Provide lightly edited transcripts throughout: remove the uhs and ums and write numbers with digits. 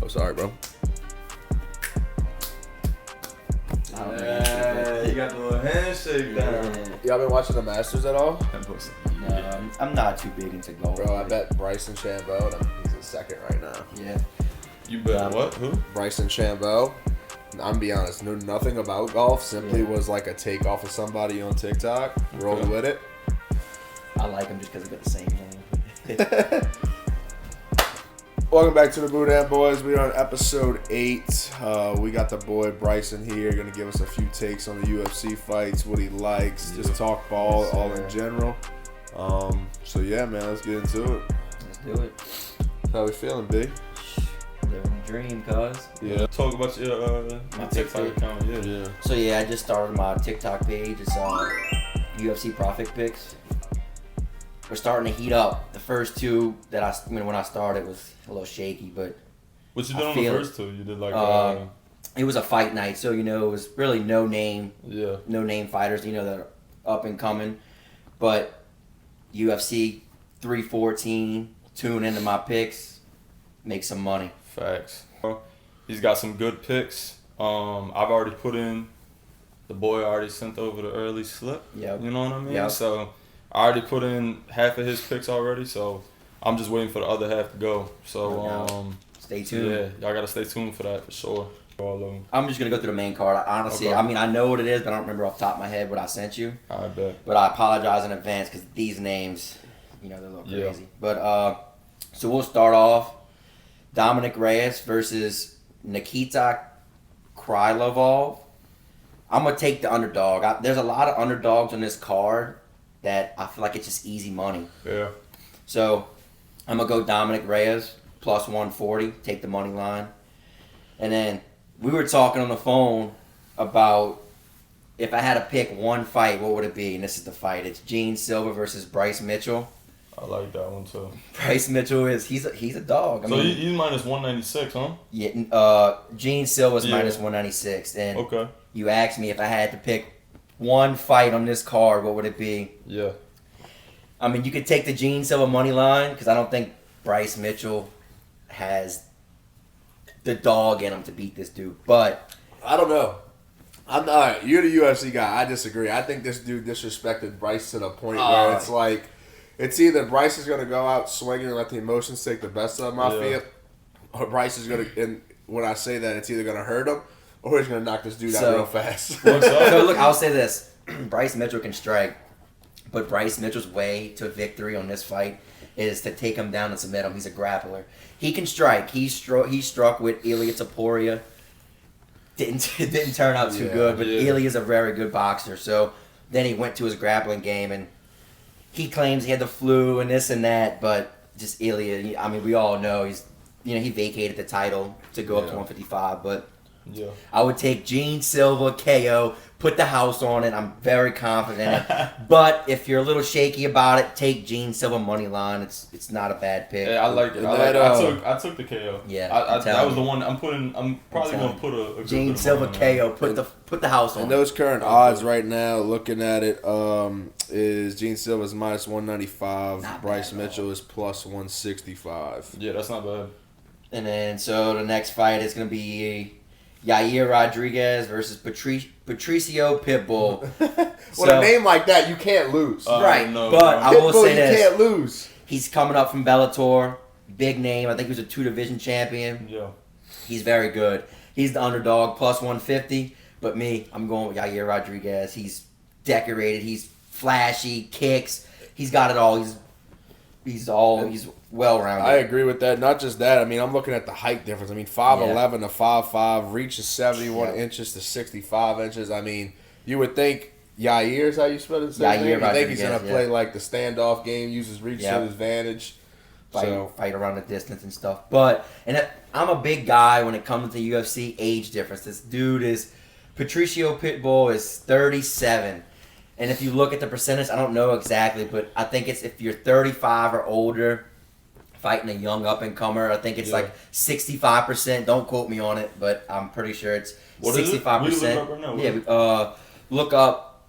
Oh, sorry, bro. Yeah, you got the little handshake down. Y'all been watching the Masters at all? No, I'm not too big into golf. Bro, I bet Bryson DeChambeau, he's in second right now. Yeah. You bet what? Who? Bryson DeChambeau. I'm gonna be honest, knew nothing about golf. Simply was like a take off of somebody on TikTok. Rolled with it. I like him just because they got the same name. Welcome back to the Boudin Boys. We are on episode 8. We got the boy Bryson here, gonna give us a few takes on the UFC fights, what he likes, just talk ball, all in general. So yeah, man, let's get into it. Let's do it. How we feeling, B? Living the dream, cuz. Yeah. Talk about your My TikTok TikTok. account. Yeah. So yeah, I just started my TikTok page. It's UFC Profit Picks. We're starting to heat up. The first two that when I started was a little shaky, but What you did I on the feel first two? You did like it was a fight night, so it was really no name fighters, that are up and coming. But UFC 314, tune into my picks, make some money. Facts. He's got some good picks. I've already put in. The boy already sent over the early slip. Yep. You know what I mean? Yep. So I already put in half of his picks already. So I'm just waiting for the other half to go. So Stay tuned. yeah, y'all gotta stay tuned for that for sure. All of them. I'm just gonna go through the main card. Honestly, Okay. I mean, I know what it is, but I don't remember off the top of my head what I sent you. I bet. But I apologize in advance because these names, they're a little Yeah. crazy. But so we'll start off. Dominic Reyes versus Nikita Krylov. I'm gonna take the underdog. There's a lot of underdogs on this card that I feel like it's just easy money. Yeah. So I'm gonna go Dominic Reyes plus 140. Take the money line. And then we were talking on the phone about if I had to pick one fight, what would it be? And this is the fight. It's Gene Silva versus Bryce Mitchell. I like that one too. Bryce Mitchell he's a dog. So he's minus 196, huh? Yeah. Gene Silva's Yeah. minus 196. And Okay. you asked me if I had to pick one fight on this card, what would it be? Yeah. I mean, you could take the Gene Silva money line because I don't think Bryce Mitchell has the dog in him to beat this dude. But I don't know. All right, you're the UFC guy. I disagree. I think this dude disrespected Bryce to the point where it's like, it's either Bryce is going to go out swinging and let the emotions take the best of my field, or Bryce is going to, and when I say that, it's either going to hurt him or he's going to knock this dude out real fast. So look, I'll say this. Bryce Mitchell can strike, but Bryce Mitchell's way to victory on this fight is to take him down and submit him. He's a grappler. He can strike. He struck with Ilia Topuria. Didn't turn out too good, but Ilia's a very good boxer. So then he went to his grappling game, and he claims he had the flu and this and that, but just Ilia, I mean, we all know he vacated the title to go up to 155, but Yeah. I would take Gene Silva KO, put the house on it. I'm very confident in it. But if you're a little shaky about it, take Gene Silva money line. It's not a bad pick. Yeah, I like it. I took the KO. Yeah, that was the one I'm putting. I'm probably gonna put a good Gene bit of Silva money on KO. Put the house on. And those current odds right now, looking at it, is Gene Silva's minus 195. Not Bryce bad at all. Mitchell is plus 165. Yeah, that's not bad. And then so the next fight is gonna be Yair Rodriguez versus Patricio Pitbull. With a name like that, you can't lose. Right, no, but bro. I will Pitbull, say you this: can't lose. he's coming up from Bellator, big name. I think he was a 2-division champion. Yeah. He's very good. He's the underdog, plus 150. But me, I'm going with Yair Rodriguez. He's decorated. He's flashy, kicks. He's got it all. He's well-rounded. I agree with that. Not just that. I mean, I'm looking at the height difference. I mean, 5'11" to 5'5", reach is 71 inches to 65 inches. I mean, you would think Yair is how you spell it. Yair I think he's going to Rodriguez, play like the standoff game, use his reach to his advantage. Fight around the distance and stuff. But I'm a big guy when it comes to UFC age difference. This dude Patricio Pitbull is 37. And if you look at the percentage, I don't know exactly, but I think it's if you're 35 or older, fighting a young up-and-comer, I think it's like 65%. Don't quote me on it, but I'm pretty sure it's 65%. Is it? Right now. Yeah, look up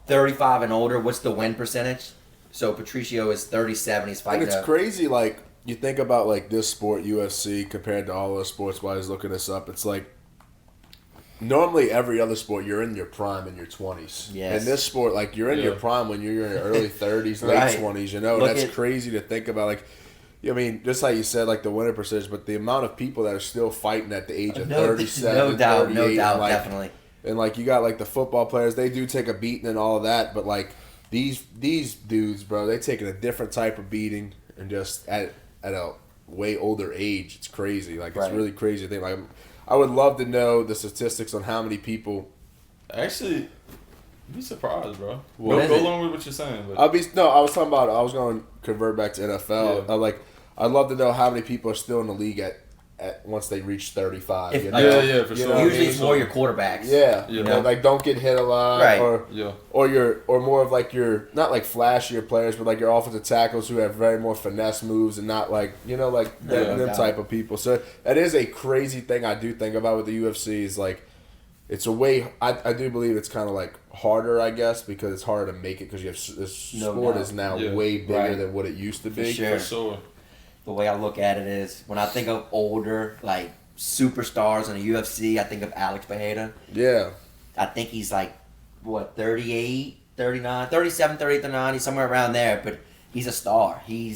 35 and older. What's the win percentage? So Patricio is 37. He's fighting. And it's crazy, like you think about like this sport, UFC, compared to all those sports. While I was looking this up, it's like normally every other sport you're in your prime in your 20s. Yes. In this sport, like you're in your prime when you're in your early 30s, late Right. 20s. You know, that's crazy to think about. Like, I mean, just like you said, like the winner percentage, but the amount of people that are still fighting at the age of 37, no doubt, 38, like, definitely. And like you got like the football players, they do take a beating and all of that, but like these dudes, bro, they taking a different type of beating and just at a way older age. It's crazy. Like it's really crazy thing. Like I would love to know the statistics on how many people. Actually, you'd be surprised, bro. What is go it? along with what you're saying. But I was talking about. I was going to convert back to NFL. Yeah. I'd love to know how many people are still in the league at once they reach 35. If- you know? yeah, for You sure. know what I Usually mean? it's more your quarterbacks. Yeah, You know, know? like don't get hit a lot, Right. or more of like your not like flashier players, but like your offensive tackles who have very more finesse moves and not like like them type of people. So that is a crazy thing I do think about with the UFC is like it's a way I do believe it's kind of like harder I guess because it's harder to make it because you have this sport doubt. is now Yeah. way bigger Right. than what it used to be. sure. for sure. The way I look at it is when I think of older like superstars in the UFC, I think of Alex Bejeda. Yeah, I think he's like what 38, 39, 37, 38, 39, he's somewhere around there, but he's a star. He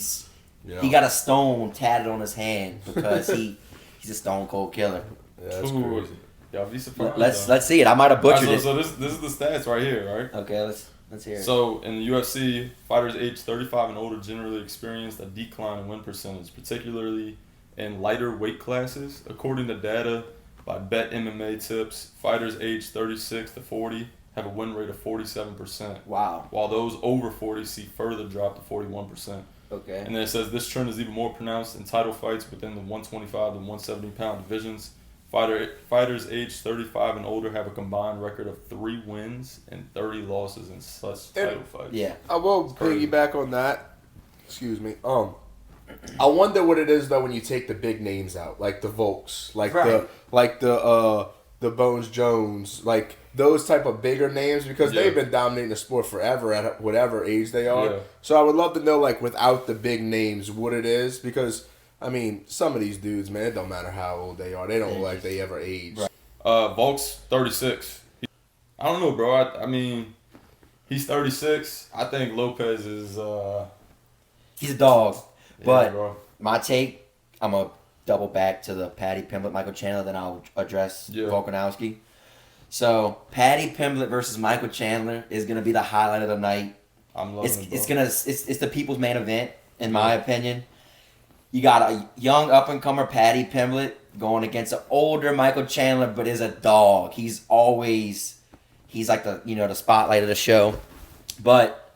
got a stone tatted on his hand because he's a stone cold killer. yeah, that's Ooh, crazy. y'all be surprised. Let's see it. I might have butchered Alright, it. so this is the stats right here, right? Okay, let's hear it. So in the UFC, fighters aged 35 and older generally experienced a decline in win percentage, particularly in lighter weight classes. According to data by Bet MMA Tips, fighters aged 36 to 40 have a win rate of 47%, Wow. while those over 40 see further drop to 41%. Okay. And then it says this trend is even more pronounced in title fights within the 125 to 170 pound divisions. Fighters aged 35 and older have a combined record of 3 wins and 30 losses in such title fights. Yeah. I will crazy. piggyback on that. Excuse me. I wonder what it is though when you take the big names out, like the Volks, like the Bones Jones, like those type of bigger names because they've been dominating the sport forever at whatever age they are. Yeah. So I would love to know like without the big names what it is because I mean some of these dudes, man, it don't matter how old they are, they don't look like they ever age. Right. Volk's 36. I don't know, bro. I mean, he's 36. I think Lopez is. He's a dog. But bro. my take, I'm going to double back to the Paddy Pimblett, Michael Chandler, then I'll address Volkanovski. So, Paddy Pimblett versus Michael Chandler is going to be the highlight of the night. I'm loving it, bro. It's the people's main event, in my opinion. You got a young up-and-comer Paddy Pimblett going against an older Michael Chandler, but is a dog. He's like the spotlight of the show. But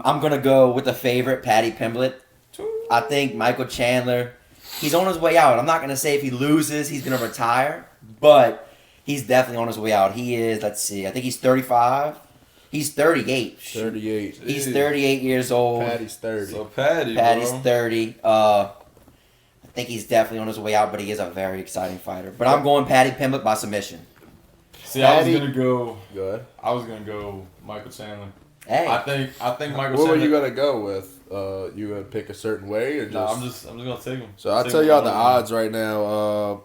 I'm going to go with the favorite, Paddy Pimblett. I think Michael Chandler, he's on his way out. I'm not going to say if he loses, he's going to retire, but he's definitely on his way out. He is, let's see, I think he's 35. He's 38. 38. He's 38 years old. Paddy's 30. So Paddy's bro. 30. I think he's definitely on his way out, but he is a very exciting fighter. But I'm going Paddy Pimblett by submission. See, I was gonna go. Good. I was gonna go Michael Chandler. Hey, I think Michael What Chandler. were you gonna go with? You gonna pick a certain way or just? No, I'm just gonna take him. So I'll tell y'all the odds right now.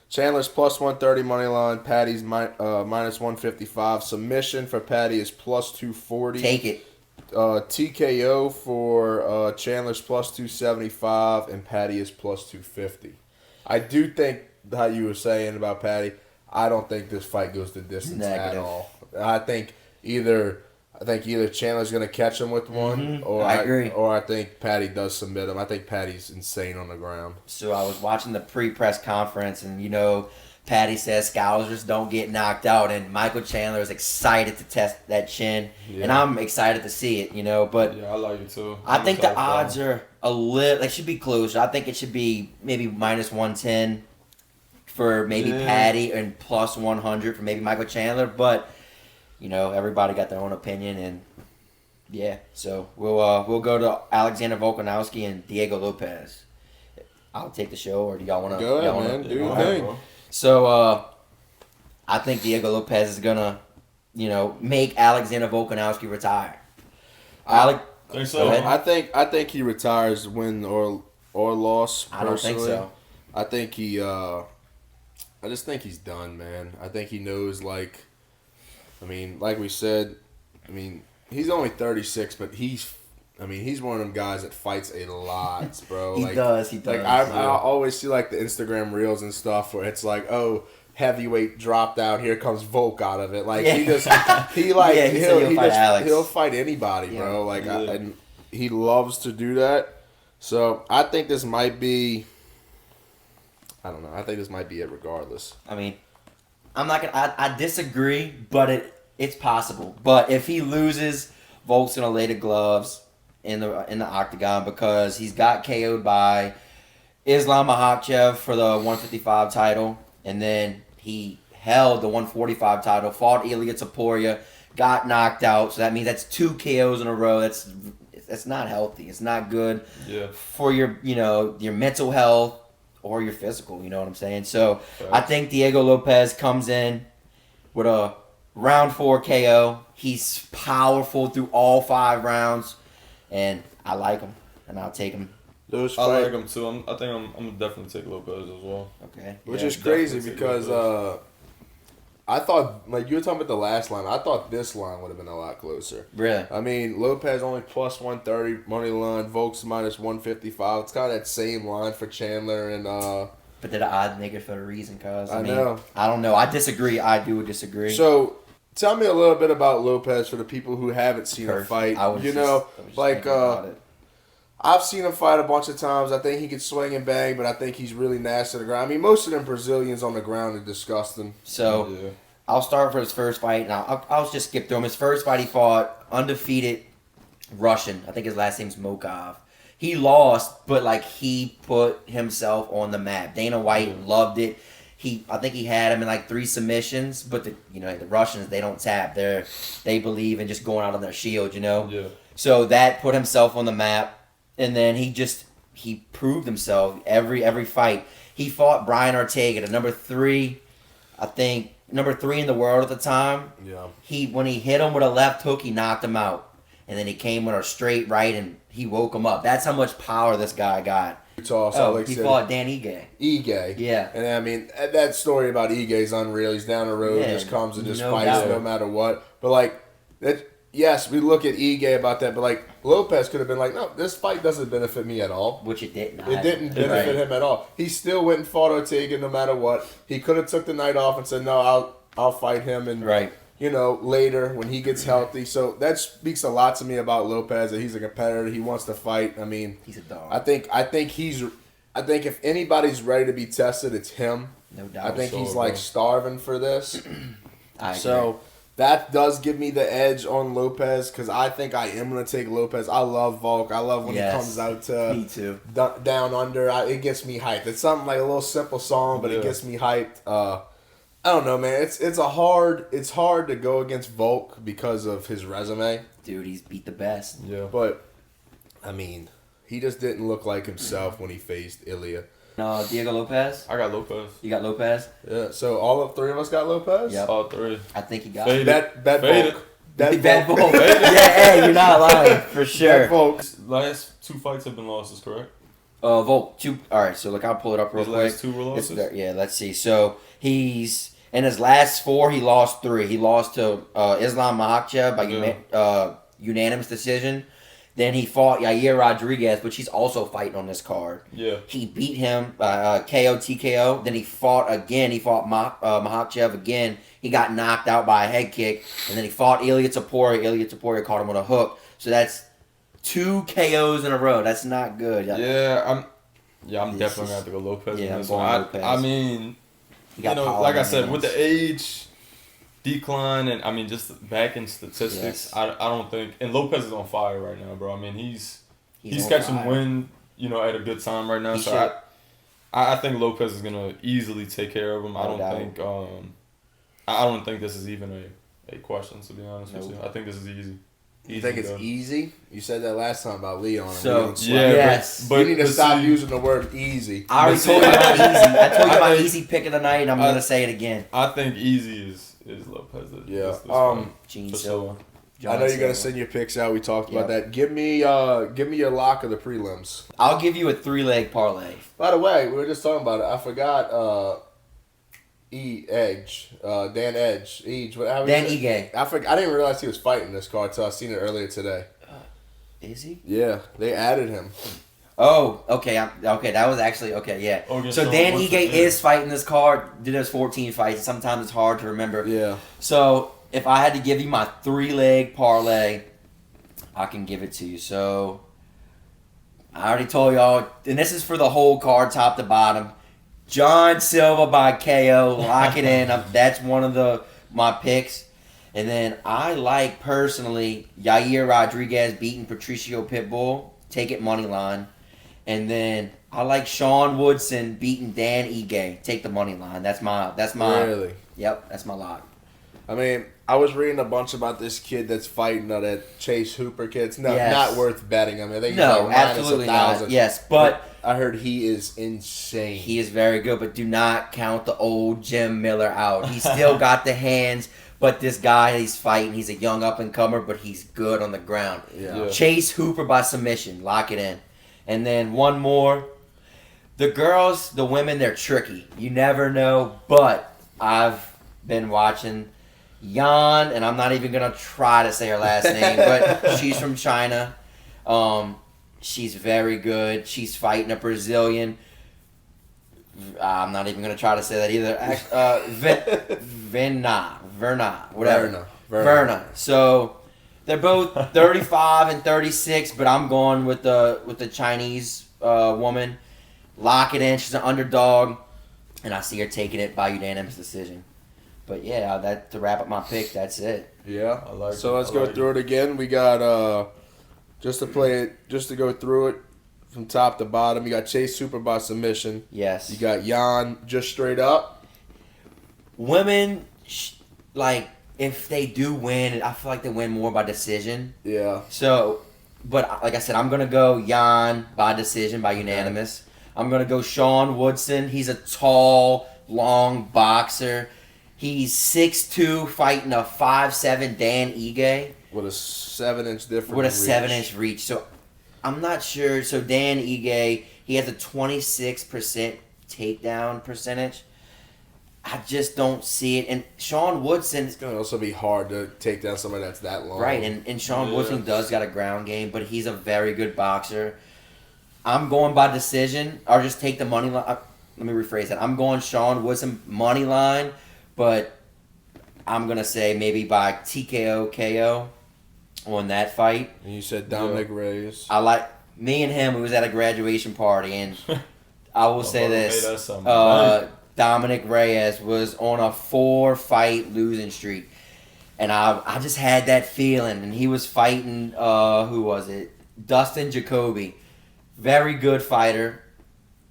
Chandler's plus 130 money line. Patty's minus 155. Submission for Patty is plus 240. take it. TKO for Chandler's plus 275 and Patty is plus 250. I do think how you were saying about Patty. I don't think this fight goes the distance at Negative. all. I think either Chandler's gonna catch him with one, or I agree. or I think Patty does submit him. I think Patty's insane on the ground. So I was watching the pre-press conference, and Patty says Scousers don't get knocked out, and Michael Chandler is excited to test that chin, and I'm excited to see it. But Yeah, I like it too. I think the odds are a little. They should be closer. I think it should be maybe minus 110 for maybe Patty and plus 100 for maybe Michael Chandler. But everybody got their own opinion, and yeah. So we'll go to Alexander Volkanovski and Diego Lopez. I'll take the show, or do y'all want to? Go ahead, man. Do your thing. So I think Diego Lopez is gonna, make Alexander Volkanovski retire. Think Go ahead. so? I think he retires win or loss. I don't think personally. so. I think he. I just think he's done, man. I think he knows. Like we said. I mean, he's only 36, but he's one of them guys that fights a lot, bro. He does. Like I always see like the Instagram reels and stuff where it's like, oh, heavyweight dropped out. Here comes Volk out of it. Like he'll fight anybody, bro. Like and he loves to do that. So I think this might be. I don't know. I think this might be it, regardless. I mean, I'm not gonna. I disagree, but it's possible. But if he loses, Volk's gonna lay the gloves in the octagon because he's got KO'd by Islam Makhachev for the 155 title, and then he held the 145 title, fought Ilia Topuria, got knocked out. So that means that's 2 KOs in a row. That's not healthy. It's not good for your mental health or your physical. You know what I'm saying? So I think Diego Lopez comes in with a round 4 KO. He's powerful through all 5 rounds, and I like him, and I'll take him. I like him too. I think I'm gonna definitely take Lopez as well. Okay. Which is crazy because I thought, like you were talking about the last line, I thought this line would have been a lot closer. Really? I mean, Lopez only plus 130 money line, Volk's minus 155. It's kind of that same line for Chandler and. But they're the odd nigga for a reason, cuz. I mean, know. I don't know. I disagree. I do disagree. So, tell me a little bit about Lopez for the people who haven't seen him fight. I've seen him fight a bunch of times. I think he can swing and bang, but I think he's really nasty on the ground. I mean, most of them Brazilians on the ground are disgusting. So, I'll start for his first fight. Now, I'll just skip through him. His first fight, he fought undefeated Russian. I think his last name's Mokov. He lost, but like he put himself on the map. Dana White loved it. I think he had him in like 3 submissions, but the Russians, they don't tap. They believe in just going out on their shield, Yeah. So that put himself on the map, and then he proved himself every fight. He fought Brian Ortega, the number 3 in the world at the time. Yeah. When he hit him with a left hook, he knocked him out. And then he came with a straight right, and he woke him up. That's how much power this guy got. He fought Dan Ige. Ige. Yeah. And I mean, that story about Ige is unreal. He's down the road, just comes and just fights no matter what. But like, yes, we look at Ige about that, but like, Lopez could have been like, no, this fight doesn't benefit me at all. Which it didn't. It didn't benefit him at all. He still went and fought Ortega no matter what. He could have took the night off and said, no, I'll fight him. And later when he gets healthy. So that speaks a lot to me about Lopez, that he's a competitor. He wants to fight. I mean, he's a dog. I think if anybody's ready to be tested, it's him. No doubt. I think he's like starving for this. I agree. So that does give me the edge on Lopez because I think I am going to take Lopez. I love Volk. I love when he comes out to me too. Down Under. It gets me hyped. It's something like a little simple song, but it gets me hyped. I don't know, man. It's hard to go against Volk because of his resume. Dude, he's beat the best. Yeah. But I mean, he just didn't look like himself when he faced Ilia. No, Diego Lopez? I got Lopez. You got Lopez? Yeah, so all 3 of us got Lopez? Yep. All 3. I think he got Faded. it. Bet Volk. Bet Volk. Yeah, hey, you're not lying. For sure. Bet Volk. Last 2 fights have been losses, correct? Volk. Alright, so look, I'll pull it up real His quick. last 2 were losses? Let's see. So, he's... In his last 4, he lost 3. He lost to Islam Makhachev by unanimous decision. Then he fought Yair Rodriguez, which he's also fighting on this card. Yeah. He beat him KO, TKO. Then he fought again. He fought Makhachev again. He got knocked out by a head kick. And then he fought Ilia Topuria. Ilia Topuria caught him with a hook. So that's 2 KOs in a row. That's not good. I'm definitely going to have to go Lopez in this one. Lopez. I mean... like I said, with the age decline and I mean just back in statistics, I don't think. And Lopez is on fire right now, bro. I mean he's catching wind, at a good time right now. I think Lopez is gonna easily take care of him. I don't think this is even a question, to be honest with you. I think this is easy. You think it's easy? You said that last time about Leon. But you need to stop using the word easy. I already told you about easy. I told you about easy pick of the night, and I'm going to say it again. I think easy is Lopez. Yeah. Gene Silva. I know you're Silva. gonna send your picks out. We talked about Yep. that. Give me your lock of the prelims. I'll give you a 3-leg parlay. By the way, we were just talking about it. I forgot Edge, Dan Edge, Dan Ige. I didn't realize he was fighting this card until I seen it earlier today. Is he? Yeah, they added him. Oh, okay. Okay, that was actually okay. Yeah. Okay, So so Dan what's Ige the- is fighting this card. Did those 14 fights. And sometimes it's hard to remember. Yeah. So if I had to give you my 3-leg parlay, I can give it to you. So I already told y'all, and this is for the whole card, top to bottom. John Silva by KO, lock it in. That's one of my picks. And then I like personally Yair Rodriguez beating Patricio Pitbull. Take it money line. And then I like Sean Woodson beating Dan Ige. Take the money line. That's my Really? Yep, that's my lock. I mean, I was reading a bunch about this kid that's fighting that Chase Hooper kid. It's Yes. not worth betting. I mean, they No, like absolutely not. -1,000. Yes, but I heard he is insane. he is very good, but do not count the old Jim Miller out. He's still got the hands, but this guy he's fighting, he's a young up-and-comer, but he's good on the ground. Yeah. Chase Hooper by submission. Lock it in. And then one more. The girls, the women, they're tricky. You never know, but I've been watching Yan, and I'm not even going to try to say her last name, but she's from China. She's very good. She's fighting a Brazilian. I'm not even going to try to say that either. Verna. Verna. So they're both 35 and 36, but I'm going with the Chinese woman. Lock it in. She's an underdog, and I see her taking it by unanimous decision. But yeah, that to wrap up my pick, that's it. Yeah. I like So it. let's I go like through it again. We got just to go through it from top to bottom. You got Chase Hooper by submission. Yes. You got Yan just straight up. Women, like, if they do win, I feel like they win more by decision. Yeah. So, but like I said, I'm going to go Yan by decision, by unanimous. I'm going to go Sean Woodson. He's a tall, long boxer. He's 6'2", fighting a 5'7" Dan Ige. With a 7-inch difference. With a reach. 7-inch reach. So, I'm not sure. So, Dan Ige, he has a 26% takedown percentage. I just don't see it. And Sean Woodson... It's going to also be hard to take down somebody that's that long. Right, and Sean Yeah. Woodson does got a ground game, but he's a very good boxer. I'm going by decision, or just take the money line. Let me rephrase that. I'm going Sean Woodson money line, but I'm going to say maybe by TKO KO on that fight. And you said Dominic Reyes. I like... Me and him, we was at a graduation party, and I will say brother this. made us some money. Dominic Reyes was on a 4-fight losing streak. And I just had that feeling. And he was fighting, who was it? Dustin Jacoby. Very good fighter.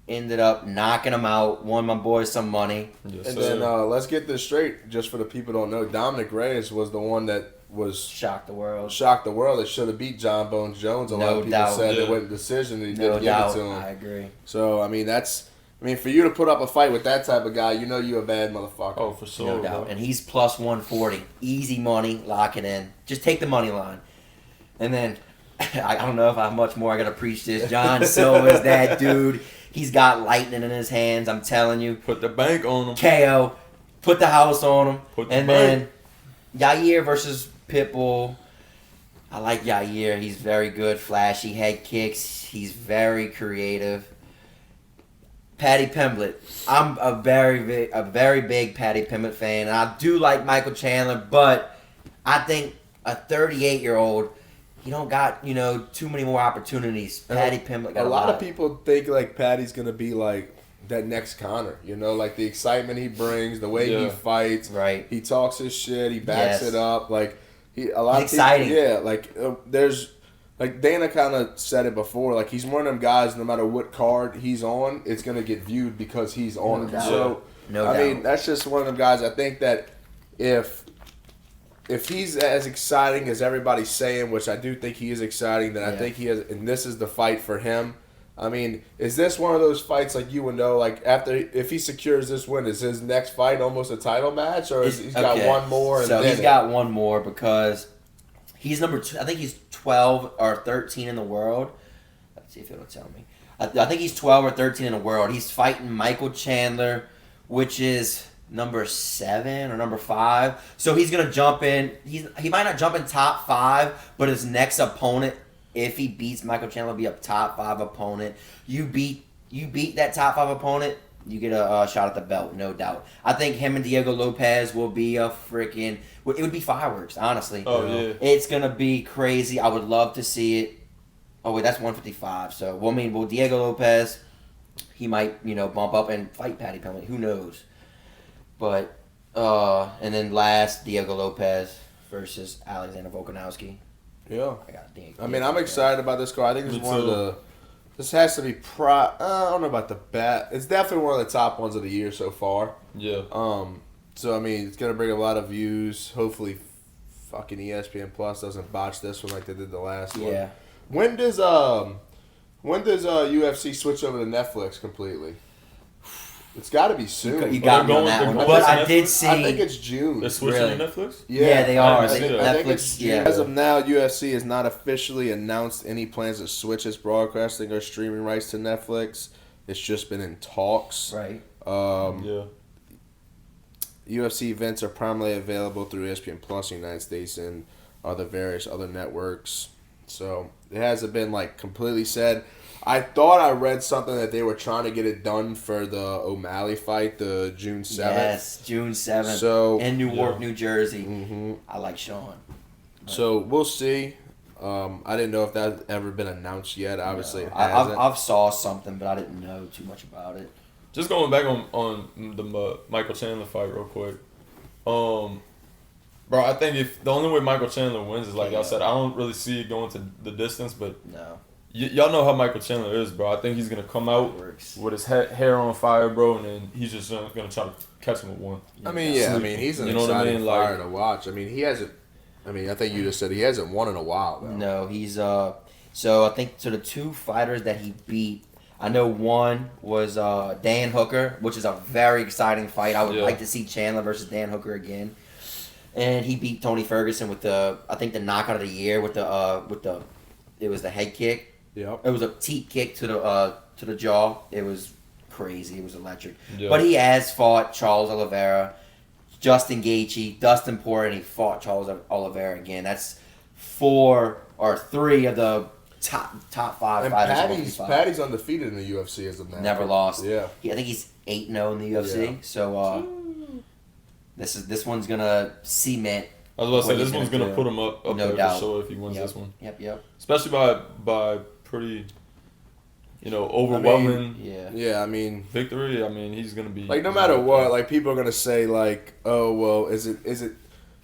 Ended up knocking him out. Won my boys some money. Yes, And sir. then let's get this straight, just for the people who don't know. Dominic Reyes was the one that was Shocked the world. shocked the world. That should have beat John Bones Jones. A lot No of people doubt. said Yeah. it went decision and he No didn't doubt. give it to him. I agree. So, I mean, for you to put up a fight with that type of guy, you know you a bad motherfucker. Oh, for sure. No doubt. bro. And he's plus 140. Easy money. Lock it in. Just take the money line. And then, I don't know if how much more I got to preach this. John Silva is that dude. He's got lightning in his hands. I'm telling you. Put the bank on him. KO. Put the house on him. Put the And bank. then, Yair versus Pitbull. I like Yair. He's very good. Flashy head kicks. He's very creative. Patty Pimblett. I'm a very big Patty Pimblett fan, and I do like Michael Chandler, but I think a 38-year-old, he don't got too many more opportunities. And Patty Pimblett got a lot of people think like Patty's gonna be like that next Conor. You know, like the excitement he brings, the way he Yeah. fights. Right. He talks his shit. He backs Yes. it up. Like a lot He's of people, exciting. yeah. Like there's. Like Dana kind of said it before, like he's one of them guys. No matter what card he's on, it's gonna get viewed because he's on No it. doubt. So No I doubt. mean, that's just one of them guys. I think that if he's as exciting as everybody's saying, which I do think he is exciting, then I Yeah. think he has, and this is the fight for him. I mean, is this one of those fights like you would know, like if he secures this win, is his next fight almost a title match, or he's got Okay. one more? And So then he's got one more because He's number 2. I think he's 12 or 13 in the world. Let's see if it'll tell me. I think he's 12 or 13 in the world. He's fighting Michael Chandler, which is number 7 or number 5. So he's gonna jump in. He might not jump in top 5, but his next opponent, if he beats Michael Chandler, will be a top 5 opponent. You beat that top 5 opponent, you get a shot at the belt, no doubt. I think him and Diego Lopez will be a freaking. It would be fireworks, honestly. Oh yeah. It's gonna be crazy. I would love to see it. Oh wait, that's 155. So Diego Lopez, he might bump up and fight Paddy Pimblett. Who knows? But and then last Diego Lopez versus Alexander Volkanovski. Yeah. I got I mean, I'm excited about this card. I think this is one of the. This has to be I don't know about the bet. It's definitely one of the top ones of the year so far. Yeah. So I mean, it's gonna bring a lot of views. Hopefully, fucking ESPN Plus doesn't botch this one like they did the last one. Yeah. When does UFC switch over to Netflix completely? It's got to be soon. You got me on that one. But I did see. I think it's June. They're switching Really? to Netflix? Yeah, they are. I think Netflix. Yeah. As of now, UFC has not officially announced any plans to switch its broadcasting or streaming rights to Netflix. It's just been in talks. Right. Yeah. UFC events are primarily available through ESPN Plus in the United States and other various other networks. So it hasn't been like completely said. I thought I read something that they were trying to get it done for the O'Malley fight, the June 7th. Yes, June 7th. So in Newark, New Jersey. Mm-hmm. I like Sean. So we'll see. I didn't know if that had ever been announced yet. Obviously, it hasn't. I've saw something, but I didn't know too much about it. Just going back on the Michael Chandler fight real quick. Bro, I think if the only way Michael Chandler wins is like y'all said, I don't really see it going to the distance, but No. Y'all know how Michael Chandler is, bro. I think he's gonna come out with his hair on fire, bro, and then he's just gonna try to catch him with one. I mean, yeah. I mean, he's an exciting fighter to watch. I mean, he hasn't. I mean, I think you just said he hasn't won in a while, though. No, he's So I think the 2 fighters that he beat. I know one was Dan Hooker, which is a very exciting fight. I would like to see Chandler versus Dan Hooker again. And he beat Tony Ferguson with the knockout of the year with the it was the head kick. Yep. It was a teep kick to the jaw. It was crazy. It was electric. Yep. But he has fought Charles Oliveira, Justin Gaethje, Dustin Poirier, and he fought Charles Oliveira again. That's 4 or 3 of the top 5 and fighters. Paddy's undefeated in the UFC as of now. Never lost. Yeah. I think he's 8-0 in the UFC. Yeah. So this one's gonna cement. I was about to say what this he's one's gonna gonna do. put him up No there doubt. for sure if he wins Yep. this one, Yep. especially by pretty, overwhelming Yeah, I mean, victory. I mean, he's gonna be like no matter what, like people are gonna say like, oh well, is it?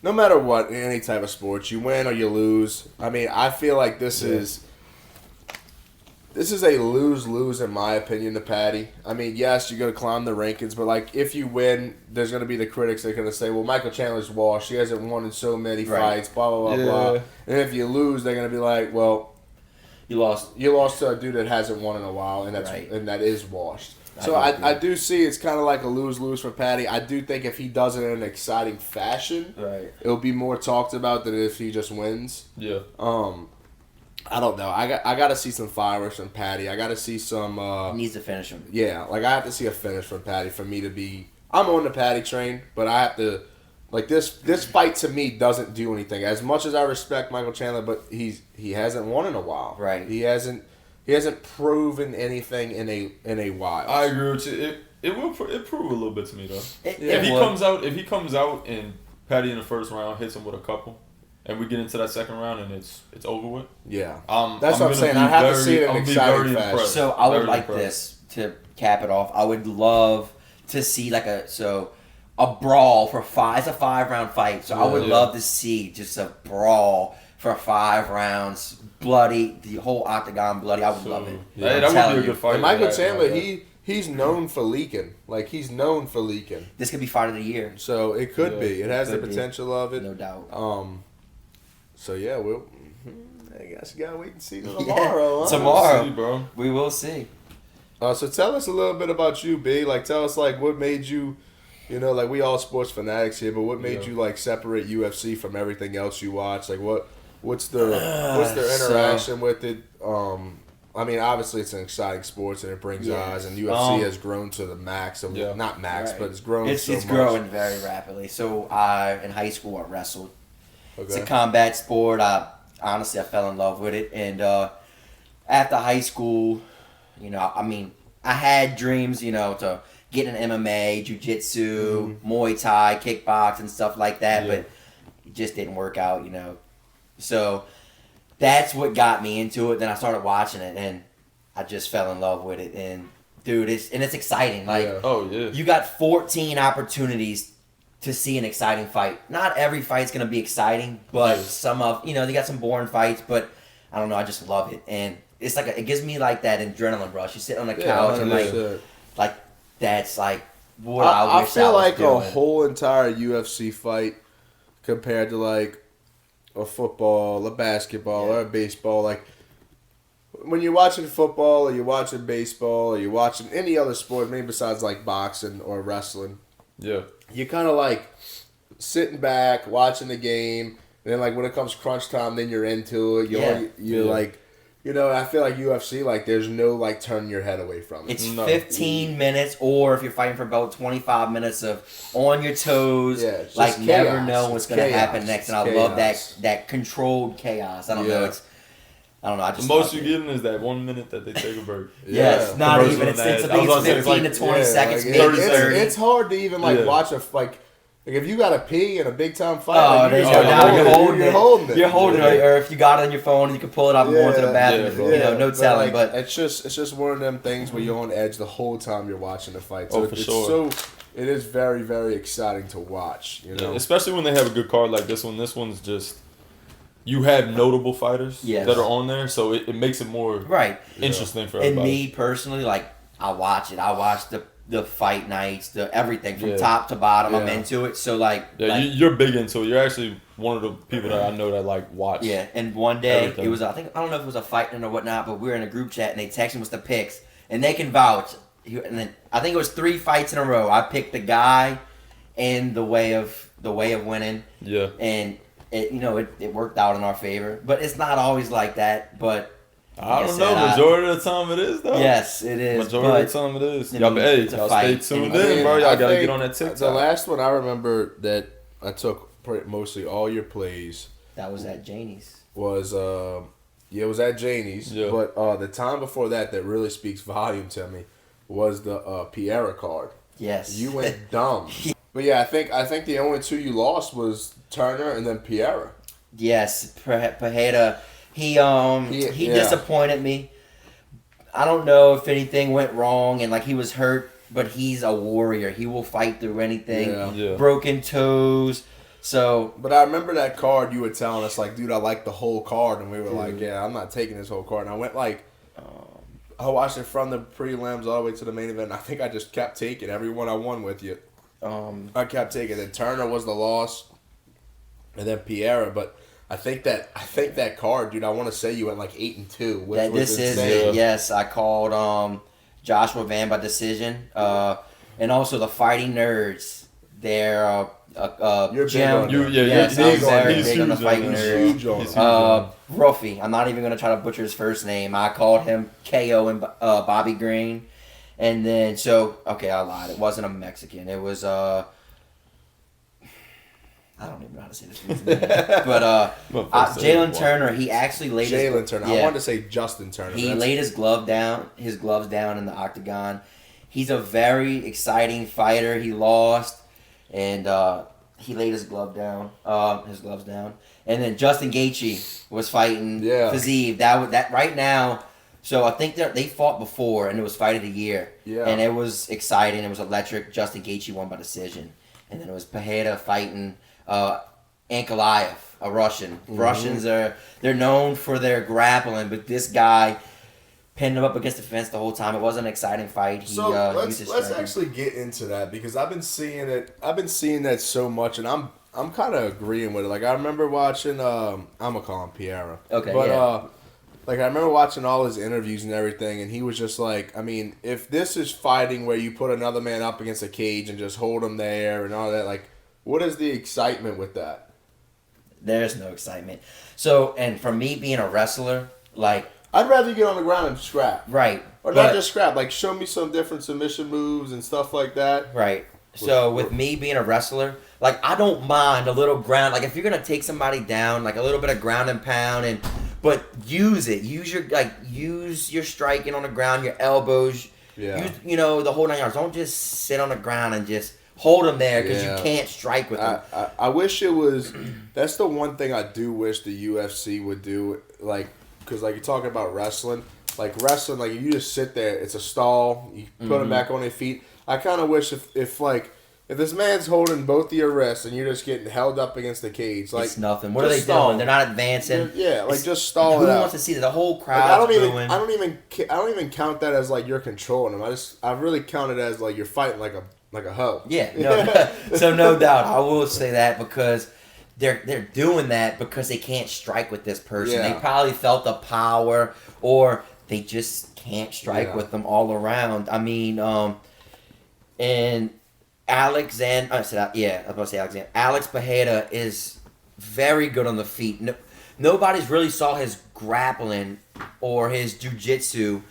No matter what, in any type of sports, you win or you lose. I mean, I feel like this is a lose-lose in my opinion to Paddy. I mean, yes, you're gonna climb the rankings, but like if you win, there's gonna be the critics that are gonna say, well, Michael Chandler's washed. He hasn't won in so many fights. Blah blah blah blah. And if you lose, they're gonna be like, well, You lost. you lost to a dude that hasn't won in a while, and that is washed. So I do see it's kind of like a lose-lose for Paddy. I do think if he does it in an exciting fashion, it'll be more talked about than if he just wins. Yeah. I don't know. I got to see some fireworks from Paddy. I got to see some. He needs to finish him. Yeah, like I have to see a finish from Paddy for me to be. I'm on the Paddy train, but I have to. Like this fight to me doesn't do anything. As much as I respect Michael Chandler, but he hasn't won in a while. Right. He hasn't proven anything in a while. I agree with you. It will prove a little bit to me though. If he comes out and Paddy in the first round hits him with a couple, and we get into that second round and it's over with. Yeah. That's what I'm saying. I have to see it in an exciting fashion. So I would like this to cap it off. I would love to see a brawl for 5. It's a 5-round fight, so I would love to see just a brawl for 5 rounds, bloody, the whole octagon bloody. I would love it. Yeah, that would be a good fight. And Michael Chandler, he's known for leaking. Like he's known for leaking. This could be fight of the year. So it could be. It has the potential of it. No doubt. So yeah, I guess you gotta wait and see tomorrow. Huh? Tomorrow, we'll see, bro. We will see. So tell us a little bit about you, B. Like tell us like what made you. Like we all sports fanatics here, but what made you like separate UFC from everything else you watch? Like what What's their interaction with it? I mean, obviously it's an exciting sports and it brings eyes, and UFC has grown to the max. Of, not max, but it's grown. It's much. growing very rapidly. So in high school I wrestled. Okay. It's a combat sport. Honestly I fell in love with it, and after high school, I mean, I had dreams, to get an MMA, jiu-jitsu, Muay Thai, kickboxing, stuff like that, but it just didn't work out, So that's what got me into it. Then I started watching it, and I just fell in love with it. And dude, it's exciting. Like, you got 14 opportunities to see an exciting fight. Not every fight's gonna be exciting, but some of they got some boring fights. But I don't know, I just love it, and it's like it gives me like that adrenaline rush. You sit on the couch and like that's like what I wish feel I was like doing. a whole entire UFC fight compared to like a football, a basketball, or a baseball. Like when you're watching football, or you're watching baseball, or you're watching any other sport, maybe besides like boxing or wrestling. Yeah. You're kind of like sitting back, watching the game, and then like when it comes crunch time, then you're into it. You're like, I feel like UFC, like there's no like turning your head away from it. It's 15 minutes, or if you're fighting for about 25 minutes of on your toes, like never know what's going to happen next. And I love that controlled chaos. I don't know. I just the most you're getting is that 1 minute that they take a break. Yes, not even. It's 15 to 20 seconds, maybe 30. It's hard to even watch a like if you got to pee in a big time fight. You're holding it, or if you got it on your phone, you can pull it out and go into the bathroom. No telling. But it's just one of them things where you're on edge the whole time you're watching the fight. So for sure. It is very, very exciting to watch. Especially when they have a good card like this one. This one's just. You have notable fighters that are on there, so it makes it more interesting for everybody. And me personally, like, I watch it. I watch the fight nights, the everything from top to bottom. I'm into it. So you're big into it. You're actually one of the people that I know that like watch. Yeah, and one day it was I don't know if it was a fight or whatnot, but we were in a group chat and they texted us the picks, and they can vouch. And then I think it was 3 fights in a row. I picked the guy and the way of winning. Yeah, and. It worked out in our favor, but it's not always like that. But I don't know. Majority of the time it is, though. Yes, it is. Majority of the time it is. Y'all stay tuned in, bro. Y'all gotta get on that TikTok. The last one I remember that I took mostly all your plays. That was at Janie's. It was at Janie's. Yeah. But the time before that really speaks volume to me was the Piera card. Yes. You went dumb. But yeah, I think the only 2 you lost was Turner and then Piera. Yes, Pereira. He disappointed me. I don't know if anything went wrong and like he was hurt, but he's a warrior. He will fight through anything. Yeah. Broken toes. So. But I remember that card you were telling us like, dude, I like the whole card, and we were like, yeah, I'm not taking this whole card. And I went like. I watched it from the prelims all the way to the main event. I think I just kept taking every one I won with you. I kept taking it. Turner was the loss, and then Piera. But I think that card, dude. I want to say you went like 8-2. Which was insane. Yes. I called Joshua Van by decision, and also the Fighting Nerds. They're you're Jim. He's very big on the Fighting Nerds. Huge Ruffy. I'm not even gonna try to butcher his first name. I called him KO and Bobby Green. And then, I lied. It wasn't a Mexican. It was, I don't even know how to say this dude's name. But Jalen Turner, he actually laid Jalen Turner. I wanted to say Justin Turner. He laid his gloves down in the octagon. He's a very exciting fighter. He lost, and he laid his gloves down. And then Justin Gaethje was fighting Fiziev. That right now. So I think they fought before, and it was fight of the year. Yeah. And it was exciting. It was electric. Justin Gaethje won by decision. And then it was Pereira fighting Ankalaev, a Russian. Mm-hmm. Russians they're known for their grappling, but this guy pinned him up against the fence the whole time. It was an exciting fight. Let's actually get into that because I've been seeing it. I've been seeing that so much, and I'm kind of agreeing with it. Like I remember watching. I'm gonna call him Piera. Okay. But like, I remember watching all his interviews and everything, and he was just like, I mean, if this is fighting where you put another man up against a cage and just hold him there and all that, like, what is the excitement with that? There's no excitement. So, and for me being a wrestler, like, I'd rather you get on the ground and scrap. right. Or not just scrap, like show me some different submission moves and stuff like that. Right. So with me being a wrestler, like I don't mind a little ground. Like if you're gonna take somebody down, like a little bit of ground and pound, but use it. Use your striking on the ground, your elbows. Yeah. Use, the whole 9 yards. Don't just sit on the ground and just hold them there because you can't strike with them. I wish it was. That's the one thing I do wish the UFC would do. Like, because like you're talking about wrestling. Like wrestling, like if you just sit there, it's a stall. You put them back on their feet. I kind of wish if this man's holding both of your wrists and you're just getting held up against the cage, like it's nothing. What are they stall. doing? They're not advancing. Just stall it out. Who wants to see that? The whole crowd. Like, I don't even count that as like you're controlling them. I really count it as like you're fighting like a hoe. Yeah. No. So no doubt, I will say that because they're doing that because they can't strike with this person. Yeah. They probably felt the power, or they just can't strike with them all around. I mean, and Alex Pereira is very good on the feet. Nobody's really saw his grappling or his jiu-jitsu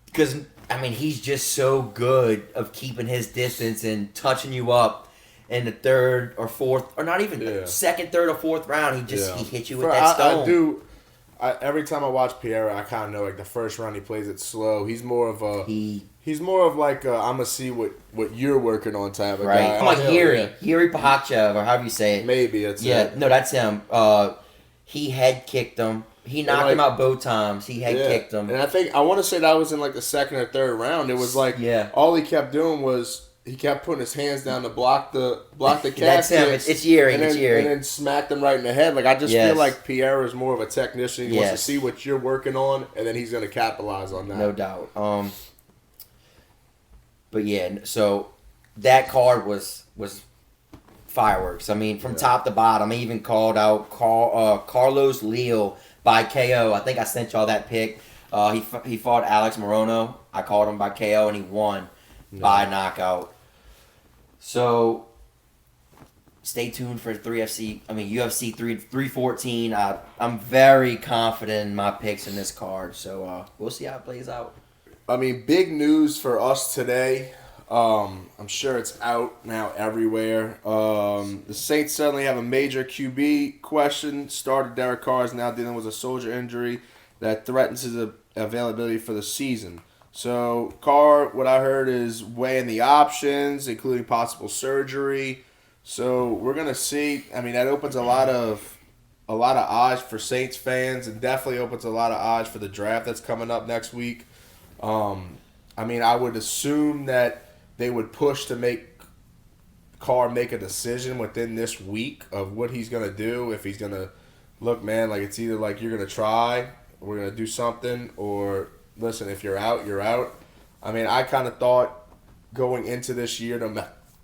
because, I mean, he's just so good of keeping his distance and touching you up in the third or fourth, or not even second, third, or fourth round. He hit you with that stone. Every time I watch Pereira, I kind of know like the first round he plays it slow. He's more of like I'm gonna see what you're working on type of guy. I'm like Yuri Pakhachev, or however you say it. Maybe it's no, that's him. He head kicked him. He knocked him out both times. He head kicked him. And I want to say that was in like the second or third round. It was like all he kept doing was he kept putting his hands down to block the calf. That's him. It's Yuri. And then smacked him right in the head. Like I just feel like Pierre is more of a technician. He wants to see what you're working on, and then he's going to capitalize on that. No doubt. But yeah, so that card was fireworks. I mean, from top to bottom. I even called out Carlos Leal by KO. I think I sent y'all that pick. He fought Alex Morono. I called him by KO, and he won by knockout. So stay tuned for UFC 314. I'm very confident in my picks in this card. So we'll see how it plays out. I mean, big news for us today. I'm sure it's out now everywhere. The Saints suddenly have a major QB question. Starter Derek Carr is now dealing with a shoulder injury that threatens his availability for the season. So Carr, what I heard, is weighing the options, including possible surgery. So we're gonna see. I mean, that opens a lot of odds for Saints fans, and definitely opens a lot of odds for the draft that's coming up next week. I mean, I would assume that they would push to make Carr make a decision within this week of what he's gonna do. If he's gonna look, man, like it's either like you're gonna try, we're gonna do something, or listen, if you're out, you're out. I mean, I kind of thought going into this year,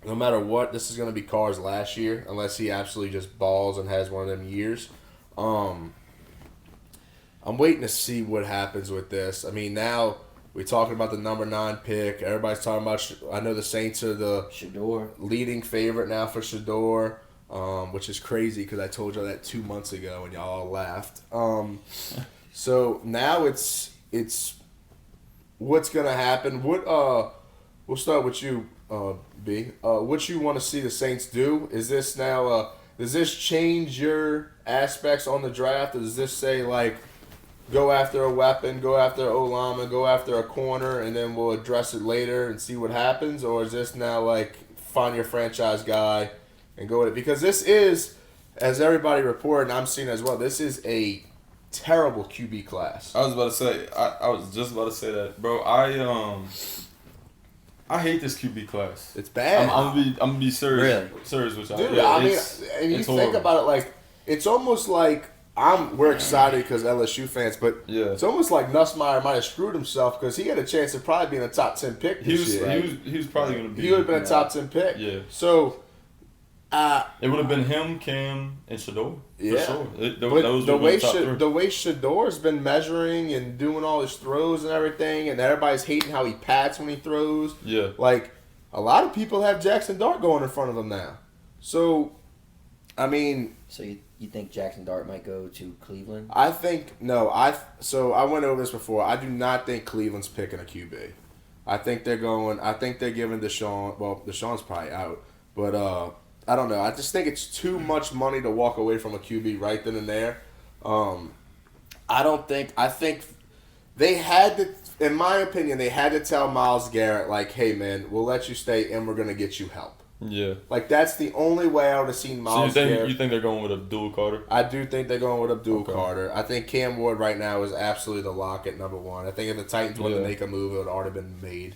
no matter what, this is gonna be Carr's last year, unless he absolutely just balls and has one of them years. I'm waiting to see what happens with this. I mean, now we're talking about the number 9 pick. Everybody's talking about. I know the Saints are the Shedeur leading favorite now for Shedeur, which is crazy because I told y'all that 2 months ago and y'all all laughed. So now it's what's gonna happen. We'll start with you, B. What you want to see the Saints do? Is this now? Does this change your aspects on the draft? Or does this say like, go after a weapon, go after Olama, go after a corner, and then we'll address it later and see what happens? Or is this now like, find your franchise guy and go with it? Because this is, as everybody reported, and I'm seeing as well, this is a terrible QB class. I was just about to say that, bro. I hate this QB class. It's bad. I'm gonna be serious. Really? Serious with y'all. Dude, Yeah, I mean, and you think about it, like, it's almost like we're excited because LSU fans, but it's almost like Nussmeier might have screwed himself because he had a chance to probably be in a top 10 pick this year. He was probably going to be. He would have been a top 10 pick. Yeah. So, it would have been him, Cam, and Shedeur. Yeah. For sure. But the way Shedeur's been measuring and doing all his throws and everything, and everybody's hating how he pats when he throws. Yeah. Like, a lot of people have Jackson Dart going in front of him now. So, I mean, You think Jackson Dart might go to Cleveland? I think no. So I went over this before. I do not think Cleveland's picking a QB. I think they're going. I think they're giving Deshaun. Well, Deshaun's probably out, but I don't know. I just think it's too much money to walk away from a QB right then and there. I don't think. I think they had to. In my opinion, they had to tell Myles Garrett, like, "Hey, man, we'll let you stay, and we're gonna get you help." Yeah. Like that's the only way I would have seen Myles Garrett. You think they're going with Abdul Carter? I do think they're going with Abdul Carter. I think Cam Ward right now is absolutely the lock at number one. I think if the Titans wanted to make a move, it would already been made.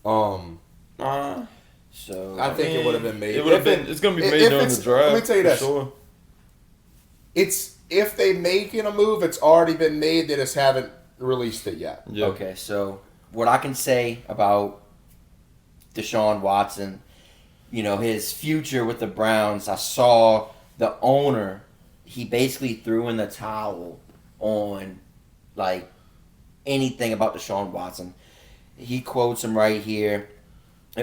So I think it would have been made. It would have been. It's going to be made during the draft. Let me tell you this. Sure. It's if they making a move, it's already been made. They just haven't released it yet. Yeah. Okay, so what I can say about Deshaun Watson, his future with the Browns, I saw the owner, he basically threw in the towel on, like, anything about Deshaun Watson. He quotes him right here.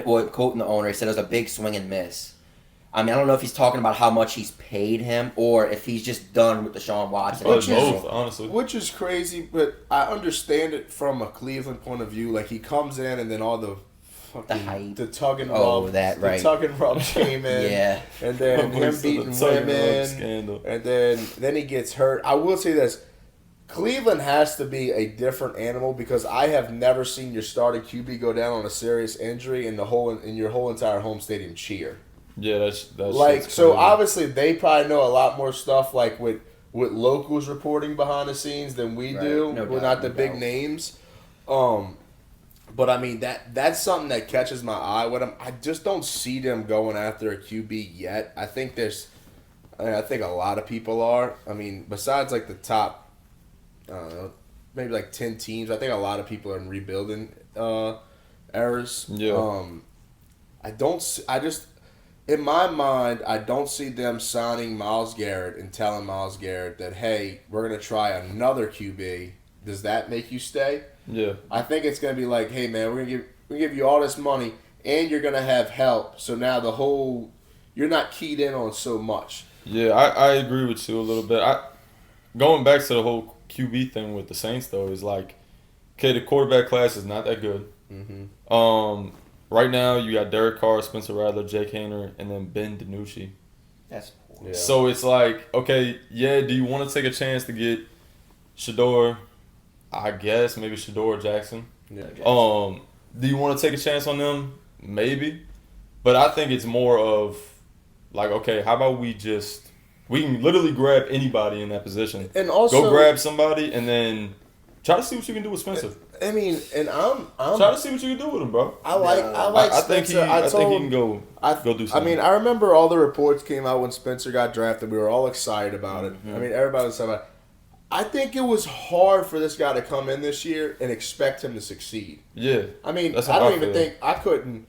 Well, quoting the owner, he said it was a big swing and miss. I mean, I don't know if he's talking about how much he's paid him or if he's just done with Deshaun Watson. Both, honestly. Which is crazy, but I understand it from a Cleveland point of view. Like, he comes in and then all the hype. The tug and rub. The tug and rub came in. Yeah. And then him beating women. And then he gets hurt. I will say this. Cleveland has to be a different animal because I have never seen your starting QB go down on a serious injury and your whole entire home stadium cheer. Yeah, that's like so. Obviously, they probably know a lot more stuff like with locals reporting behind the scenes than we do. We're not the big names. But I mean that's something that catches my eye with them. I just don't see them going after a QB yet. I think I think a lot of people are. I mean, besides like the top, I don't know, maybe like 10 teams. I think a lot of people are in rebuilding eras. Yeah. In my mind, I don't see them signing Myles Garrett and telling Myles Garrett that, hey, we're going to try another QB. Does that make you stay? Yeah. I think it's going to be like, hey, man, we're going to give you all this money, and you're going to have help. So now you're not keyed in on so much. Yeah, I agree with you a little bit. Going back to the whole QB thing with the Saints, though, is like, okay, the quarterback class is not that good. Mm-hmm. Right now, you got Derek Carr, Spencer Rattler, Jake Haener, and then Ben DiNucci. That's poor. Yeah. So it's like, okay, yeah, do you want to take a chance to get Shedeur? I guess maybe Shedeur Jackson. Yeah. Do you want to take a chance on them? Maybe. But I think it's more of like, okay, how about we can literally grab anybody in that position. And also go grab somebody and then try to see what you can do with Spencer. I mean, and I'm try to see what you can do with him, bro. I think Spencer. I think he can go do something. I mean, I remember all the reports came out when Spencer got drafted. We were all excited about it. I mean, everybody was excited about it. I think it was hard for this guy to come in this year and expect him to succeed. Yeah. I mean, I don't even think I couldn't.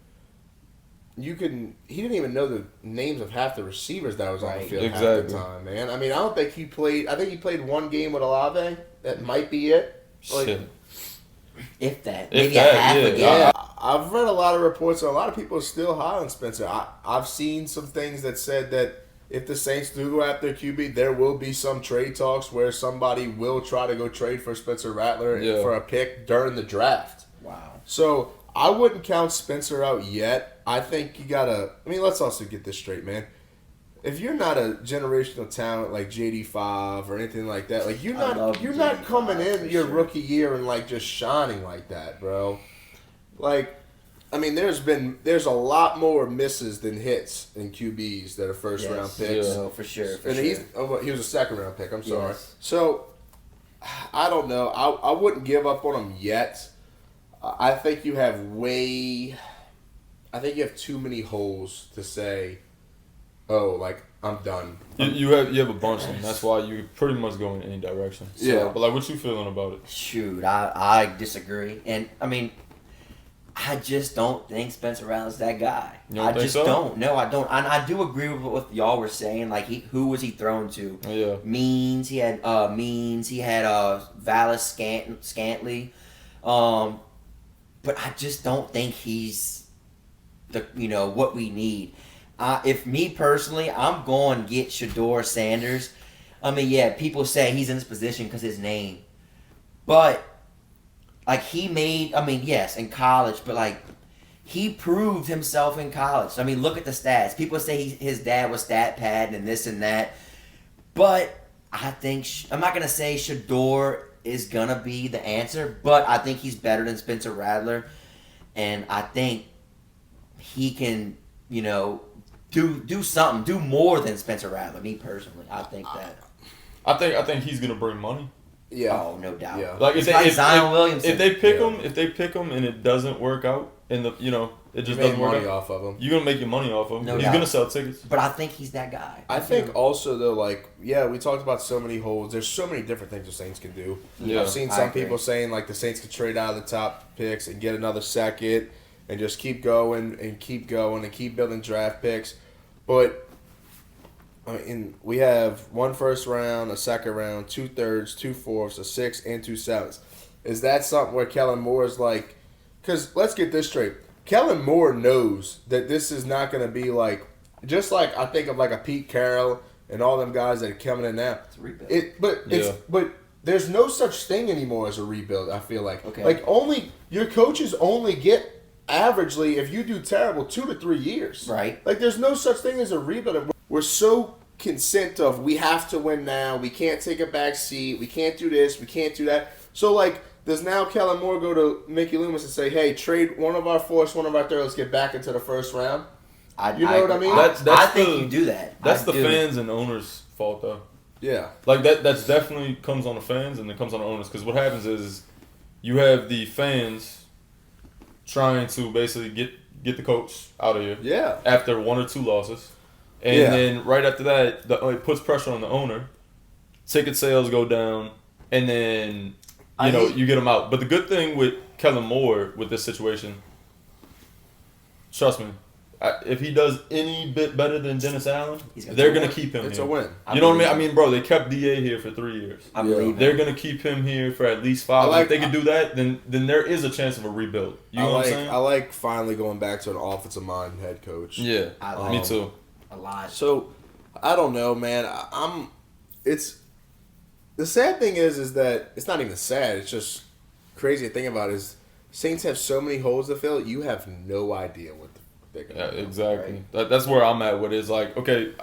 He didn't even know the names of half the receivers that was on the field half the time, man. I mean, I don't think he played. I think he played one game with Olave. That might be it. Shit. If that. Maybe half a game. Yeah. I've read a lot of reports, and a lot of people are still high on Spencer. I've seen some things that said that if the Saints do go after QB, there will be some trade talks where somebody will try to go trade for Spencer Rattler for a pick during the draft. Wow. So I wouldn't count Spencer out yet. I think you gotta. I mean, let's also get this straight, man. If you're not a generational talent like JD5 or anything like that, like you're not coming in your rookie year and like just shining like that, bro. Like, I mean, there's a lot more misses than hits in QBs that are first round picks. No, for sure. He was a second round pick. I'm sorry. Yes. So I don't know. I wouldn't give up on him yet. I think you have too many holes to say, oh, like, I'm done. You have a bunch of them. That's why you pretty much go in any direction. So, yeah. But, like, what you feeling about it? Shoot, I disagree. And, I mean, I just don't think Spencer Rattler's that guy. You don't think so? Don't. No, I don't. And I do agree with what y'all were saying. Like, who was he thrown to? Yeah. Means. He had Vallis Scantling. But I just don't think he's what we need. If me personally, I'm going to get Shador Sanders. I mean, yeah, people say he's in this position because his name, but like he made. I mean, yes, in college, but like he proved himself in college. I mean, look at the stats. People say his dad was stat pad and this and that, but I think I'm not gonna say Shador is gonna be the answer, but I think he's better than Spencer Rattler, and I think he can, do something, do more than Spencer Rattler. Me personally, I think that. I think he's gonna bring money. Yeah. Oh, no doubt. Yeah. Like Zion Williamson. If they pick him and it doesn't work out, and it just doesn't work money out, off of him. you're gonna make your money off of him. No He's doubt. gonna sell tickets. But I think he's that guy. I think also though, like, yeah, we talked about so many holes. There's so many different things the Saints can do. Yeah. I've seen I some agree. people saying like the Saints could trade out of the top picks and get another second and just keep going and keep going and keep building draft picks. But I mean, we have 1 first round, a second round, 2 thirds, 2 fourths, a 6, and 2 sevenths. Is that something where Kellen Moore is like? Because let's get this straight. Kellen Moore knows that this is not going to be like, just like I think of like a Pete Carroll and all them guys that are coming in now. It's a rebuild. But there's no such thing anymore as a rebuild. I feel like Okay. like only your coaches only get averagely, if you do terrible, 2 to 3 years. Right. Like there's no such thing as a rebuild. We're so consent of we have to win now. We can't take a back seat. We can't do this. We can't do that. So like, does now Kellen Moore go to Mickey Loomis and say, "Hey, trade one of our fourths, one of our thirds, let's get back into the first round"? You know what I mean? That's think the- you do that. That's I the do. fans and owners' fault though. Yeah. Like that's definitely comes on the fans and it comes on the owners, because what happens is you have the fans trying to basically get the coach out of here Yeah. after 1 or 2 losses, and Yeah. then right after that, it puts pressure on the owner. Ticket sales go down, and then you get them out. But the good thing with Kellen Moore with this situation, trust me, if he does any bit better than Dennis Allen, they're gonna keep him. It's here. a win. You know what I mean? I mean, bro, they kept DA here for 3 years. I believe They're that. gonna keep him here for at least 5. I like- if they can do that, then there is a chance of a rebuild. You know what I'm saying? I like finally going back to an offensive mind head coach. Yeah, I like me it. too. A lot. So, I don't know, man. It's the sad thing is that it's not even sad. It's just crazy to think about. Is Saints have so many holes to fill. You have no idea what they're gonna Yeah, do. exactly. That's where I'm at with it. It's like, okay,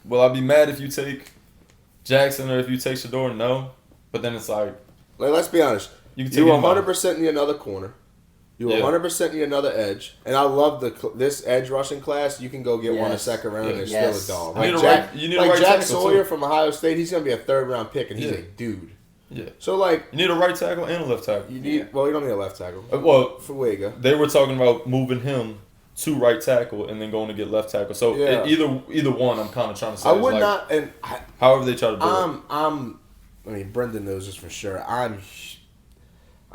will I be mad if you take Jackson or if you take Shador? No. But then it's like, Like, let's be honest. you can take You anybody. 100% need another corner. You Yeah. 100% need another edge. And I love this edge rushing class. You can go get one a Yes. second round and Yeah. it's still a dog. You need a Jack, right- you need a like right Jack tackle, Sawyer too. from Ohio State, he's going to be a 3rd round pick, and he's Yeah. a dude. Yeah. So, like, You need a right tackle and a left tackle. you need, well, you don't need a left tackle. Well, Fuega. they were talking about moving him to right tackle and then going to get left tackle. So Yeah. either one, I'm kind of trying to say. I is would like, not, and I, However they try to do it. I mean, Brendan knows this for sure.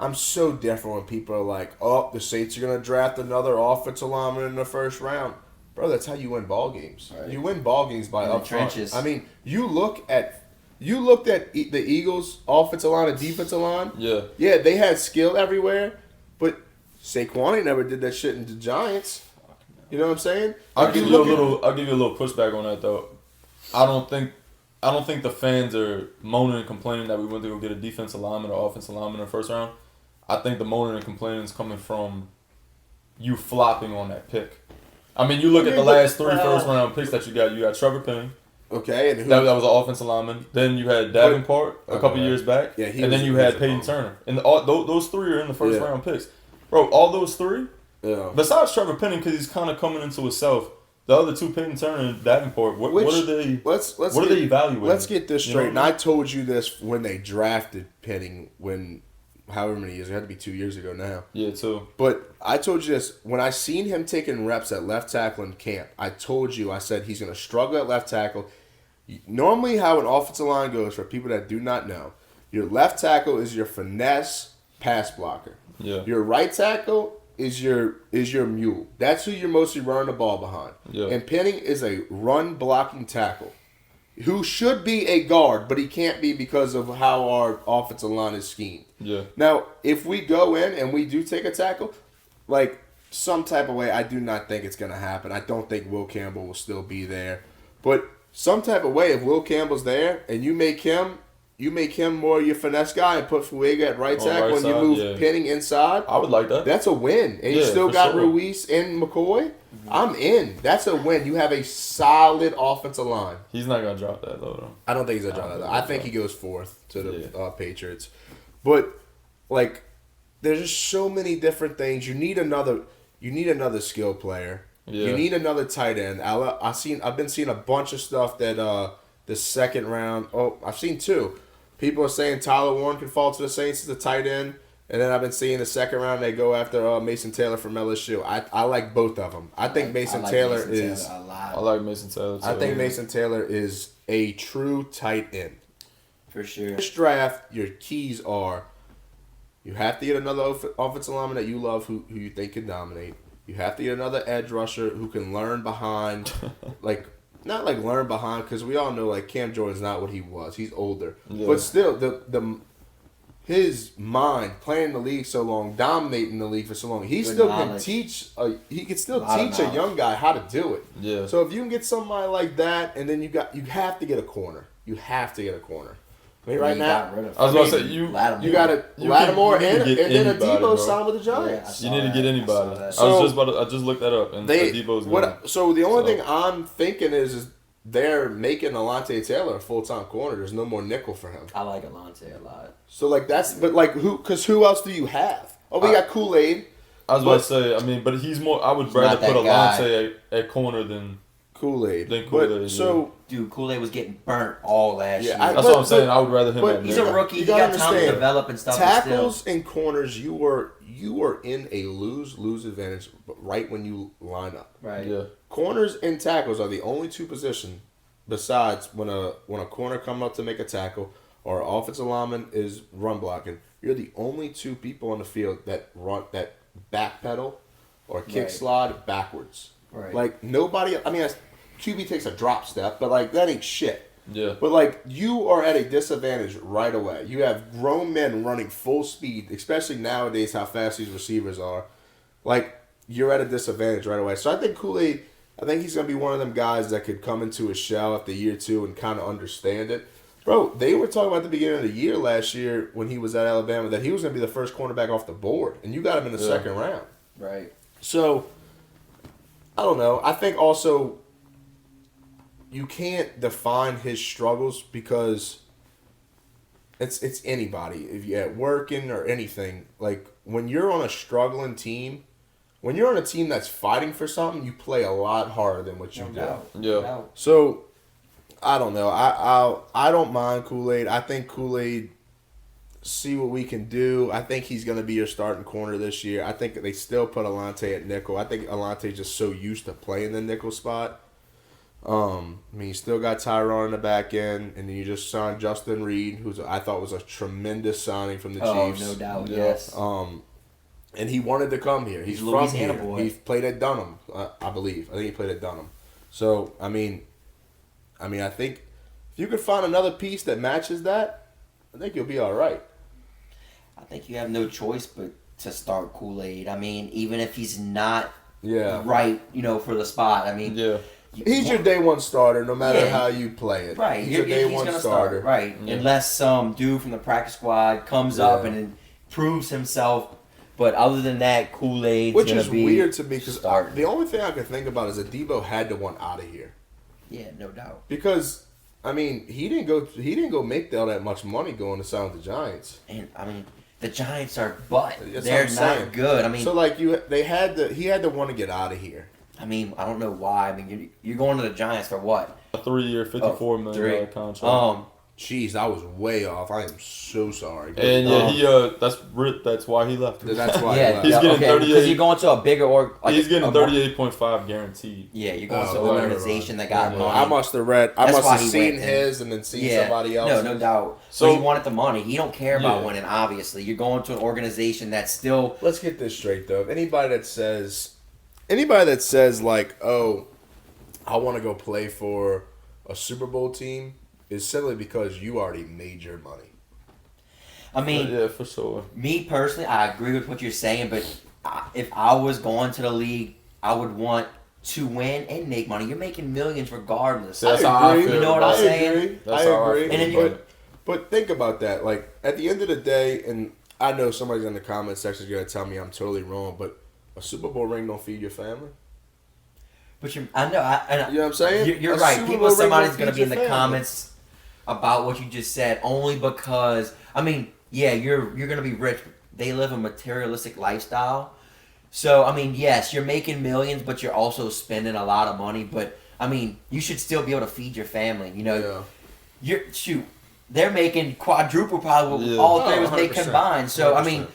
I'm so different when people are like, "Oh, the Saints are gonna draft another offensive lineman in the first round." Bro, that's how you win ball games. Right. You win ball games by In the up front. trenches. I mean, you looked at the Eagles' offensive line and defensive line. Yeah. Yeah, they had skill everywhere, but Saquon never did that shit in the Giants. You know what I'm saying? I'll give You you a look at- little. I'll give you a little pushback on that though. I don't think the fans are moaning and complaining that we went to go get a defensive lineman or offensive lineman in the first round. I think the moaning and complaining is coming from you flopping on that pick. I mean, you look at the last 3 first round picks that you got. You got Trevor Penning. Okay, and who? That was an offensive lineman. Then you had Davenport a couple Okay. years back. Yeah, he and then was- you he was had a Peyton bum. Turner. And those 3 are in the first Yeah. round picks. Bro, all those 3, yeah. besides Trevor Penning, because he's kind of coming into himself, the other 2, Peyton Turner and Davenport, what are they? Let's What are get- they evaluating? Let's get this You know straight. what I And I told you this when they drafted Penning, when however many years, it had to be 2 years ago now. Yeah, too. But I told you this when I seen him taking reps at left tackle in camp. I told you, I said he's going to struggle at left tackle. Normally, how an offensive line goes, for people that do not know, your left tackle is your finesse pass blocker. Yeah. Your right tackle is your mule. That's who you're mostly running the ball behind. Yeah. And Penning is a run blocking tackle who should be a guard, but he can't be because of how our offensive line is schemed. Yeah. Now, if we go in and we do take a tackle, like some type of way, I do not think it's going to happen. I don't think Will Campbell will still be there. But some type of way, if Will Campbell's there and you make him more your finesse guy and put Fuega at right tackle and you move Penning inside, I would like that. That's a win. And you still got Ruiz and McCoy. I'm in. That's a win. You have a solid offensive line. He's not going to drop that, though. I don't think he's going to drop that. I think he goes fourth to the Patriots. But, like, there's just so many different things. You need another skill player. Yeah. You need another tight end. I've been seeing a bunch of stuff that the second round. Oh, I've seen two. People are saying Tyler Warren can fall to the Saints as a tight end, and then I've been seeing the second round they go after Mason Taylor from LSU. I like both of them. I think Mason Taylor is. I like Mason Taylor too. I think Mason Taylor is a true tight end. For sure. This draft, your keys are: you have to get another offensive lineman that you love, who you think can dominate. You have to get another edge rusher who can learn behind, not like learn behind, because we all know like Cam Jordan's not what he was. He's older, but still his mind playing the league so long, dominating the league for so long, he still can teach. He can still teach a young guy how to do it. Yeah. So if you can get somebody like that, and then you have to get a corner. You have to get a corner. I mean, right now, I was about to say you got Lattimore and then Adebo signed with the Giants. You need to get anybody. I just looked that up, and Adebo's good. So the only thing I'm thinking is they're making Alontae Taylor a full-time corner. There's no more nickel for him. I like Alontae a lot. So who else do you have? Oh, we got Kool-Aid. I was about to say, I mean, but he's more. I would rather put Alontae at corner than Kool-Aid. Dude, Kool-Aid was getting burnt all last year. That's what I'm saying. I would rather him. But he's a rookie. He got time to develop and stuff. Tackles and corners, you are in a lose advantage right when you line up. Right. Yeah. Corners and tackles are the only two positions besides when a corner come up to make a tackle or an offensive lineman is run blocking. You're the only two people on the field that backpedal or kick slide backwards. Right. Like nobody. I mean, QB takes a drop step, but like that ain't shit. Yeah. But like you are at a disadvantage right away. You have grown men running full speed, especially nowadays how fast these receivers are. Like you're at a disadvantage right away. So I think Kool-Aid, I think he's gonna be one of them guys that could come into his shell after year two and kind of understand it. Bro, they were talking about at the beginning of the year last year when he was at Alabama that he was gonna be the first cornerback off the board, and you got him in the second round. Right. So I don't know. I think also you can't define his struggles because it's anybody. If you're at working or anything, like when you're on a struggling team, when you're on a team that's fighting for something, you play a lot harder than what you do. Yeah. So I don't know. I don't mind Kool-Aid. I think Kool-Aid, see what we can do. I think he's going to be your starting corner this year. I think they still put Alontae at nickel. I think Alontae's just so used to playing the nickel spot. I mean, you still got Tyron in the back end, and then you just signed Justin Reed, who I thought was a tremendous signing from the Chiefs. Oh, no doubt, yes. And he wanted to come here. He's from here. Boy. He played at Dunham, I believe. I think he played at Dunham. So, I mean, I think if you could find another piece that matches that, I think you'll be all right. I think you have no choice but to start Kool-Aid. I mean, even if he's not right, for the spot. I mean, he's your day one starter, no matter how you play it. Right, he's your day one starter. Right, unless some dude from the practice squad comes up and proves himself. But other than that, Kool-Aid's which gonna is be weird to me because starting. The only thing I can think about is that Debo had to want out of here. Yeah, no doubt. Because I mean, he didn't go make all that much money going to sign with the Giants. And I mean, the Giants are That's they're not good. I mean, so like he had to want to get out of here. I mean, I don't know why. I mean, you're going to the Giants for what? A 3-year, $54 million contract. Jeez, I was way off. I am so sorry. And that's why he left. That's why he left. He's getting 38. Because you're going to a bigger he's getting 38.5 guaranteed. Yeah, you're going to an organization that got money. I must have seen his and then seen somebody else. No doubt. So he wanted the money. He don't care about winning. Obviously, you're going to an organization that's still. Let's get this straight though. Anybody that says like, oh, I want to go play for a Super Bowl team is simply because you already made your money. I mean, yeah, for sure. Me personally, I agree with what you're saying, but if I was going to the league, I would want to win and make money. You're making millions regardless. That's how I feel. You know what I'm saying? That's how I feel. And then but think about that. Like, at the end of the day, and I know somebody's in the comment section is going to tell me I'm totally wrong, but a Super Bowl ring don't feed your family. But I know. You know what I'm saying? You're right. Somebody's going to be in the comments about what you just said only because, I mean, yeah, you're going to be rich. They live a materialistic lifestyle. So, I mean, yes, you're making millions, but you're also spending a lot of money. But, I mean, you should still be able to feed your family. You know, they're making quadruple probably what all three of us make combined. So, 100%. I mean,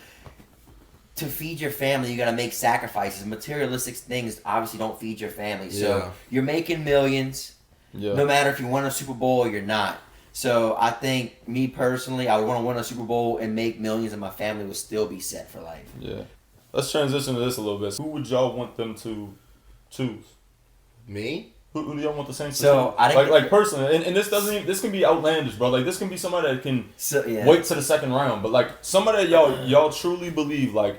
to feed your family, you got to make sacrifices. Materialistic things obviously don't feed your family. So, you're making millions, no matter if you win a Super Bowl or you're not. So, I think, me personally, I would want to win a Super Bowl and make millions, and my family would still be set for life. Yeah. Let's transition to this a little bit. Who would y'all want them to choose? Me? Who do y'all want the Saints to So, choose? Like personally, and this doesn't even, this can be outlandish, bro. Like, this can be somebody that can wait to the second round. But, like, somebody that y'all truly believe, like,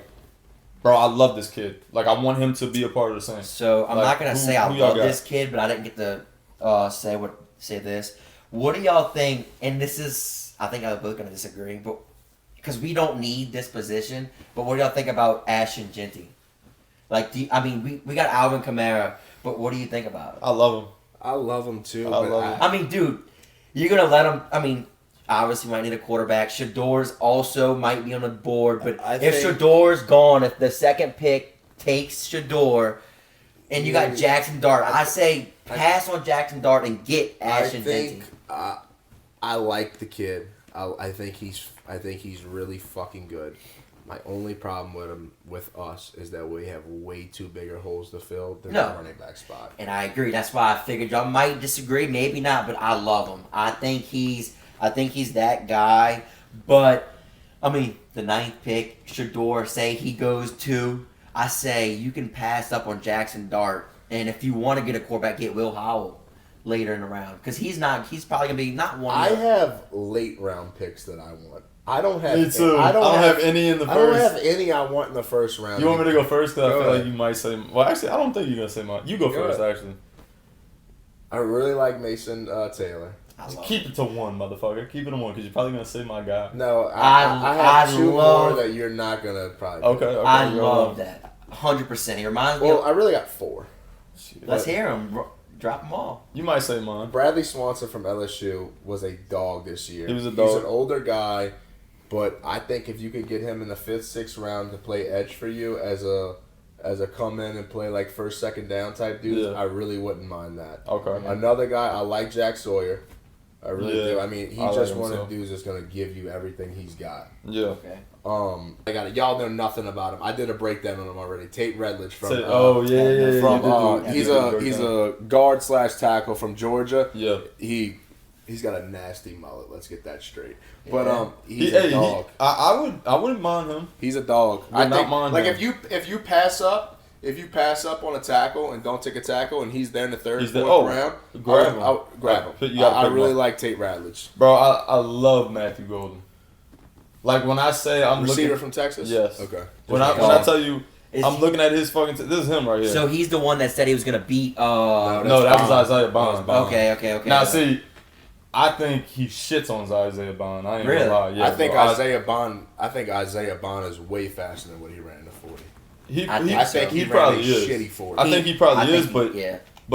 bro, I love this kid. Like, I want him to be a part of the Saints. So, I'm not going to say I love this kid, but I didn't get to say this. What do y'all think, and this is, I think I'm both going to disagree, but because we don't need this position, but what do y'all think about Ashton Genty? Like, we got Alvin Kamara, but what do you think about it? I love him. I love him too. I mean, dude, you're going to let him, I mean, obviously might need a quarterback. Shador's also might be on the board, but if Shador's gone, if the second pick takes Shador, and you got Jackson Dart, I say pass on Jackson Dart and get Ashton Genty. I like the kid. I think he's really fucking good. My only problem with us is that we have way too bigger holes to fill than the running back spot. And I agree. That's why I figured y'all might disagree, maybe not, but I love him. I think he's that guy. But I mean, the 9th pick, Shador, say he goes to, I say you can pass up on Jackson Dart, and if you want to get a quarterback, get Will Howell later in the round, because he's probably gonna be not one. I have late round picks that I want. I don't have. Me too. I don't have any in the first. I don't have any I want in the first round. You want me to go first? Because I feel like you might say. Well, actually, I don't think you're gonna say mine. You go first, actually. I really like Mason Taylor. Keep it to one, motherfucker. Keep it to one, because you're probably gonna say my guy. No, I have two more that you're not gonna probably. Okay. I love that. 100%. He reminds me. Well, I really got 4. Let's hear him. Drop them all. You might say mine. Bradley Swanson from LSU was a dog this year. He was a dog. He's an older guy, but I think if you could get him in the 5th, 6th round to play edge for you as a come in and play like first, second down type dude, I really wouldn't mind that. Okay. Another guy, I like Jack Sawyer. I really do. I mean, he's just like one of the dudes that's gonna give you everything he's got. Yeah. Okay. I got it. Y'all know nothing about him. I did a breakdown on him already. Tate Redledge from. He's a guard / tackle from Georgia. Yeah. He's got a nasty mullet. Let's get that straight. Yeah. But he's a dog. I wouldn't mind him. He's a dog. I think like if you pass up on a tackle and don't take a tackle and he's there in the 3rd, 4th round, grab him. I really like Tate Redledge. Bro, I love Matthew Golden. Like, when I say I'm receiver from Texas? Yes. Okay. When I tell you, I'm looking at his fucking... this is him right here. So he's the one that said he was going to beat... No, that was Isaiah Bond. Okay. Now, see, I think he shits on Isaiah Bond. I ain't gonna lie. Yeah, I think Isaiah Bond is way faster than what he ran in the 40. I think he probably is. Shitty 40. I think he probably is, but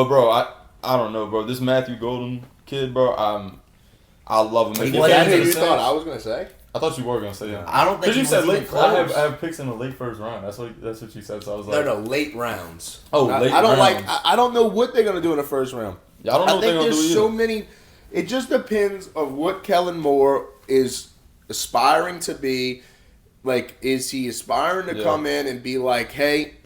bro, I don't know, bro. This Matthew Golden kid, bro, I love him. Is that who you thought I was gonna say? I thought you were gonna say him. I don't think you said late. Close. I have picks in the late 1st round. That's what you said. So I was like, no, late rounds. Oh, late. I don't rounds. I don't know what they're gonna do in the 1st round. Yeah, I don't know what they're gonna do either. So many. It just depends on what Kellen Moore is aspiring to be. Like, is he aspiring to come in and be like, hey,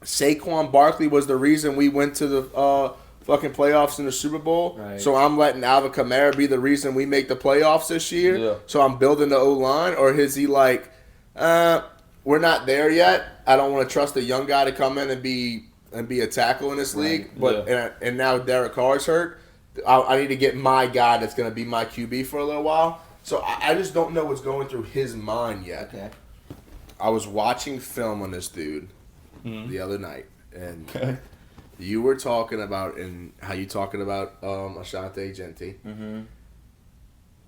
Saquon Barkley was the reason we went to the fucking playoffs in the Super Bowl. Right. So I'm letting Alvin Kamara be the reason we make the playoffs this year. Yeah. So I'm building the O-line. Or is he like, we're not there yet. I don't want to trust a young guy to come in and be a tackle in this league. But and now Derek Carr's hurt. I need to get my guy that's going to be my QB for a little while. So I just don't know what's going through his mind yet. Okay. I was watching film on this dude the other night, and you were talking about how you talking about Ashante Genty. Mm-hmm.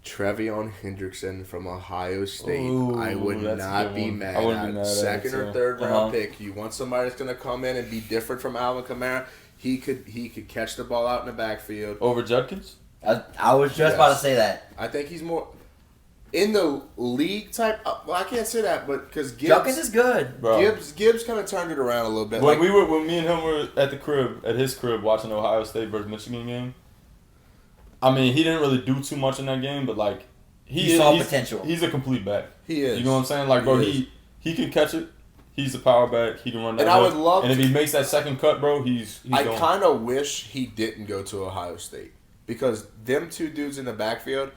Trevion Hendrickson from Ohio State. Ooh, I would that's a not good be one. mad I wouldn't at. be mad at it, Second or too. third round pick. You want somebody that's going to come in and be different from Alvin Kamara. He could catch the ball out in the backfield. Over Judkins? I was just about to say that. I think he's more in the league type. Well, I can't say that, but because Judkins is good. Bro. Gibbs kind of turned it around a little bit. When me and him were at his crib watching the Ohio State versus Michigan game, I mean, he didn't really do too much in that game, but like He saw potential. He's a complete back. He is. You know what I'm saying? Like, bro, he can catch it. He's a power back. He can run that. And I would love. And if he makes that second cut, bro, he's I going. kind of wish he didn't go to Ohio State because them two dudes in the backfield.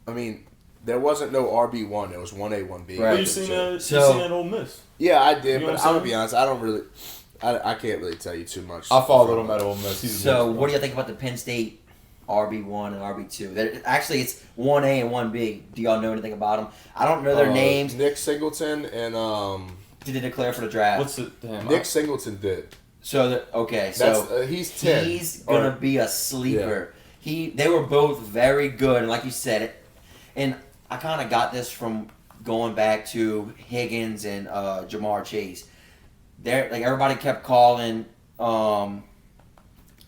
I mean, there wasn't no RB1. There was 1A, 1B. Right. Well, you seen that? You So- seen that Ole Miss? Yeah, I did, You know but what I'm I'm gonna be honest. I don't really. I can't really tell you too much. I followed him at Ole Miss. He's So, next, what do you think about the Penn State RB1 and RB2? Actually, it's 1A and 1B. Do y'all know anything about them? I don't know their names. Nick Singleton and Did they declare for the draft? What's it? Damn. Nick Singleton did. So, That's so he's 10. he's gonna be a sleeper. They were both very good, and like you said it, and I kind of got this from going back to Higgins and Jamar Chase. Like everybody kept calling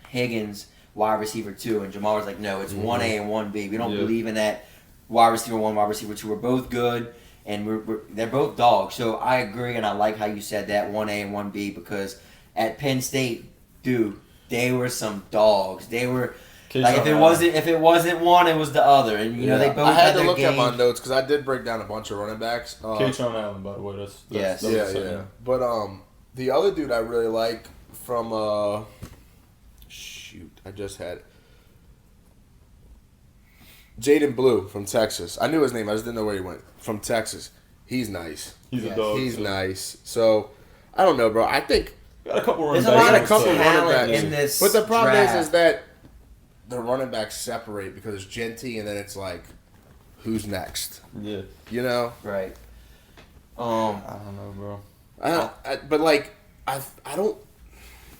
Higgins wide receiver 2, and Jamar was like, no, it's 1A and 1B. We don't believe in that wide receiver 1, wide receiver 2. We're both good, and they're both dogs. So I agree, and I like how you said that 1A and 1B because at Penn State, dude, they were some dogs. They were. Like if it wasn't one, it was the other, and you know they both. I had to their look at game. my notes because I did break down a bunch of running backs. Katron Allen, by the way. That's Yes. Yeah. But the other dude I really like from shoot, I just had it. Jaden Blue from Texas. I knew his name. I just didn't know where he went. From Texas. He's nice. He's a dog. He's too. nice. So I don't know, bro. I think. Got a couple running There's a backs. lot Got of a couple running talent backs. in this. But the problem draft. is that the running backs separate because it's Genty and then it's like, who's next? Yeah. You know? Right. I don't know, bro. But like, I don't.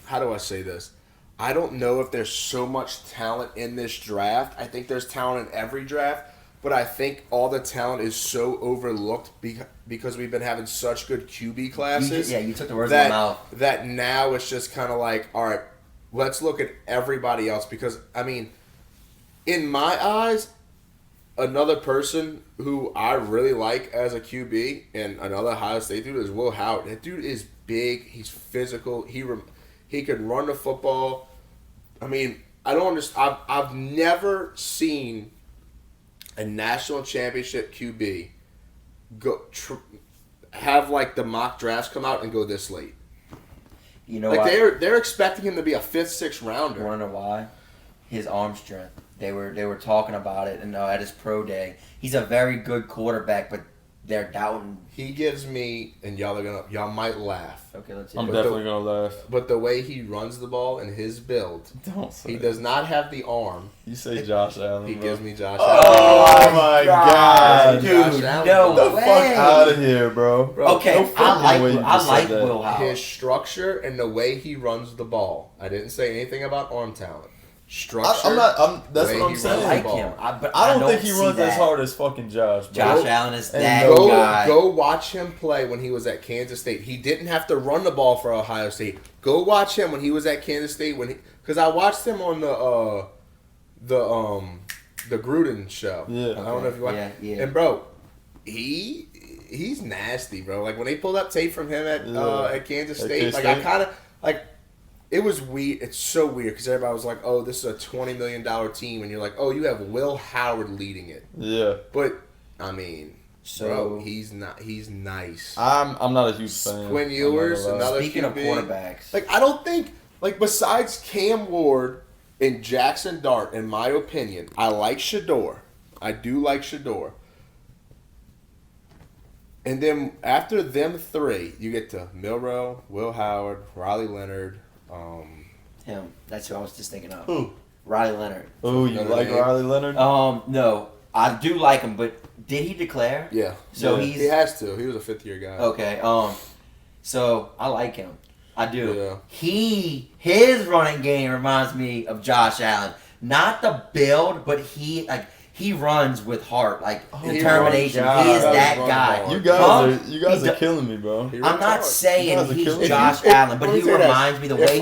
How do I say this? I don't know if there's so much talent in this draft. I think there's talent in every draft, but I think all the talent is so overlooked because we've been having such good QB classes. You took the words out of my mouth. That now it's just kind of like, all right, let's look at everybody else because I mean, in my eyes, another person who I really like as a QB and another Ohio State dude is Will Howard. That dude is big. He's physical. He can run the football. I mean, I don't understand. I've never seen a national championship QB have like the mock drafts come out and go this late. You know Like what? they're expecting him to be a 5th, 6th rounder. You want to know why? His arm strength. They were talking about it and at his pro day. He's a very good quarterback, but they're doubting. He gives me, and y'all might laugh, Okay, let's hear I'm it. definitely gonna laugh. but the way he runs the ball and his build, Don't say he does not have the arm. You say Josh Allen. He bro. gives me Josh Oh Allen. my god, Josh Dude, Allen. no Get the way. fuck out of here, bro. Okay, No fucking way you I just like said that. Will Howard. His structure and the way he runs the ball. I didn't say anything about arm talent. Structure. That's way what I'm he I saying. runs like the ball. him. But I don't think he see runs as that. hard as fucking Josh. Bro. Josh Allen is And that Go guy. go watch him play when he was at Kansas State. He didn't have to run the ball for Ohio State. Go watch him when he was at Kansas State because I watched him on the Gruden show. Yeah. I don't know if you watched. Yeah. And bro, he's nasty, bro. Like when they pulled up tape from him at Kansas At State, like K-State? I kind of like. It was weird. It's so weird because everybody was like, "Oh, this is a $20 million team," and you're like, "Oh, you have Will Howard leading it." Yeah. But I mean, So bro, he's not. He's nice. I'm not a huge fan. Quinn I'm not Ewers, gonna lie. another Speaking of QB. quarterbacks, Like I don't think besides Cam Ward and Jackson Dart, in my opinion, I like Shador. I do like Shador. And then after them three, you get to Milroe, Will Howard, Riley Leonard. him. That's who I was just thinking of. Who? Riley Leonard. Oh, you Notre like Dame. Riley Leonard? No. I do like him, but did he declare? Yeah. So he has to. He was a 5th-year guy. Okay. So I like him. I do. Yeah. His running game reminds me of Josh Allen. Not the build, but he runs with heart, determination. He is that guy. You guys are killing me, bro. I'm not saying he's Josh Allen, but he reminds me the way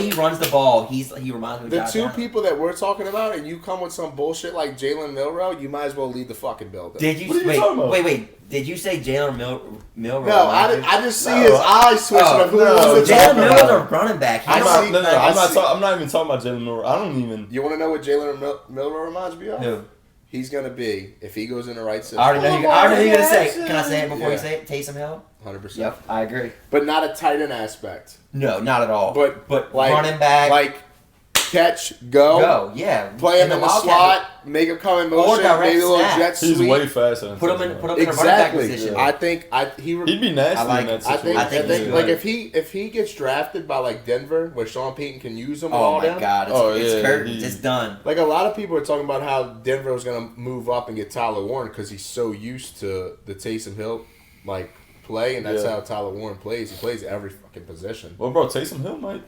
he runs the ball. He reminds me of Josh Allen. The 2 people that we're talking about, and you come with some bullshit like Jalen Milroe, you might as well lead the fucking building. Did you? Wait. Did you say Jalen Milroe? No, I just see his eyes switching up. Jalen Milroe's a running back. I'm not even talking about Jalen Milroe. I don't even. You want to know what Jalen Milroe reminds me of? Who? He's gonna be if he goes in the right system. I already know you're gonna say. Can I say it before you say it? Taysom Hill. 100%. Yep, I agree. But not a tight end aspect. No, not at all. But like, running back, like catch, go, yeah. Play him in the slot, make him come in motion, maybe a little jet sweep. He's way faster than put him in a running back position. I think he'd be nasty in that situation. I think like if he gets drafted by like Denver, where Sean Payton can use him. Oh my God! It's curtains. It's done. Like a lot of people are talking about how Denver was gonna move up and get Tyler Warren because he's so used to the Taysom Hill play, and that's how Tyler Warren plays. He plays every fucking position. Well, bro, Taysom Hill might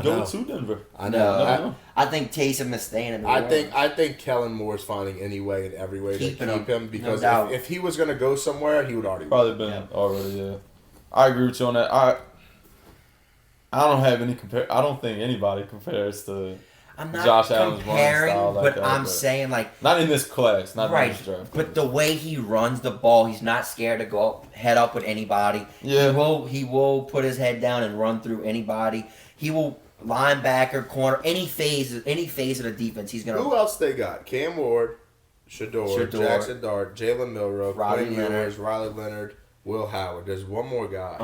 go to Denver. I know. I think Taysom is staying in the I think Kellen Moore is finding any way and every way to keep him because if he was going to go somewhere, he would already probably been already. Yeah, I agree with you on that. I don't have any I don't think anybody compares to Josh Allen's running style like that. I'm saying not in this class, not right. in this draft. But the way he runs the ball, he's not scared to go head up with anybody. Yeah, he will put his head down and run through anybody. He will linebacker, corner, any phase of the defense. He's gonna. Who else they got? Cam Ward, Shador, Jackson Dart, Jalen Milroe, Riley Leonard, Will Howard. There's one more guy.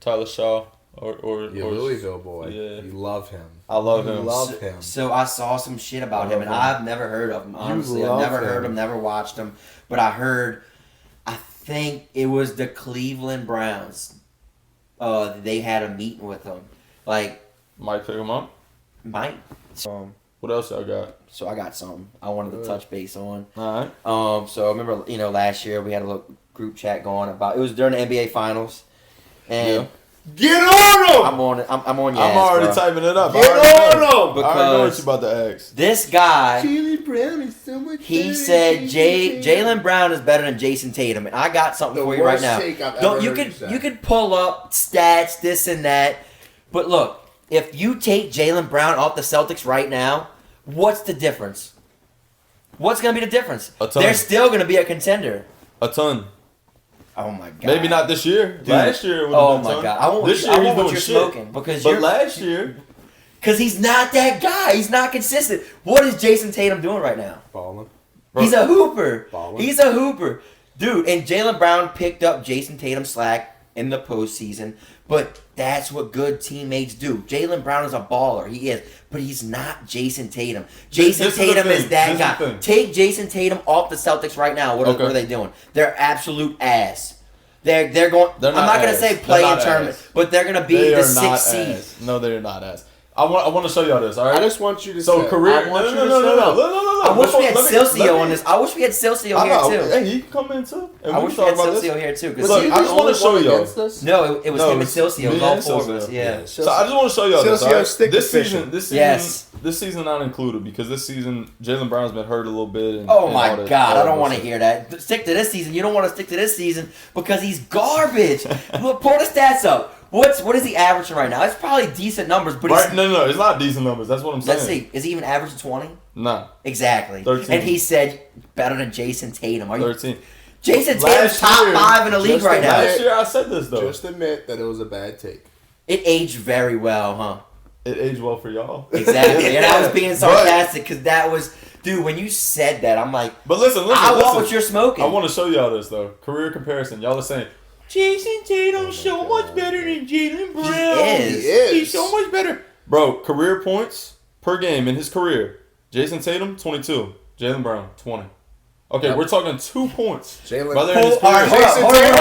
Tyler Shaw or Louisville boy. Yeah, you love him. I love him. So I saw some shit about him, and I've never heard of him. Honestly, I've never heard him, never watched him, but I think it was the Cleveland Browns. They had a meeting with him. Might pick him up? Might. What else y'all got? So I got something I wanted to touch base on. All right. So I remember, last year we had a little group chat going about. It was during the NBA Finals, and get on him. I'm on it. I'm on your I'm ass, already bro. typing it up. Get on him. Because I know what you about to ask. This guy, Jaylen Brown is so much. He said Jaylen Brown is better than Jason Tatum, and I got something for you right now. You could pull up stats, this and that, but look, if you take Jaylen Brown off the Celtics right now, what's the difference? What's going to be the difference? A ton. They're still going to be a contender. A ton. Oh my God. Maybe not this year. Dude. Last year it would have been a ton. God. I want this what, year I want he's what you're doing smoking. But last year... Because he's not that guy. He's not consistent. What is Jason Tatum doing right now? Balling. He's a hooper. Balling. He's a hooper. Dude, and Jaylen Brown picked up Jason Tatum's slack in the postseason, but that's what good teammates do. Jaylen Brown is a baller. He is. But he's not Jason Tatum. Jason Tatum is that guy. Take Jason Tatum off the Celtics right now. What are they doing? They're absolute ass. They're going. I'm not going to say play in tournament, but they're going to be the 6th seed. No, they're not ass. I want to show y'all this. All right. I just want you to. So career. No. I wish we had Silcio on this. I wish we had Silcio here too. Hey, he can come in too. I wish we had Silcio here too. Look, I just want to show y'all. No, it was him and Silcio. It was all 4 of us. Yeah. So I just want to show y'all this. This season not included because this season Jaylen Brown's been hurt a little bit. Oh my God, I don't want to hear that. Stick to this season. You don't want to stick to this season because he's garbage. Look, pull the stats up. What is he averaging right now? It's probably decent numbers, but no, it's not decent numbers. That's what I'm saying. Let's see. Is he even averaging 20? No. Exactly. 13. And he said better than Jason Tatum. 13. Jason Tatum's top 5 in the league right now. Last year I said this though. Just admit that it was a bad take. It aged very well, huh? It aged well for y'all. Exactly. And I was being sarcastic because that was, dude. When you said that, I'm like, but listen. I want what you're smoking. I want to show y'all this though. Career comparison. Y'all are saying. Jason Tatum's so much better than Jaylen Brown. He is. He's so much better. Bro, career points per game in his career. Jason Tatum, 22. Jaylen Brown, 20. Okay, Yep. we're talking 2 points. Jalen. Brother and his All right, career. hold on, Jason hold on. Tatum,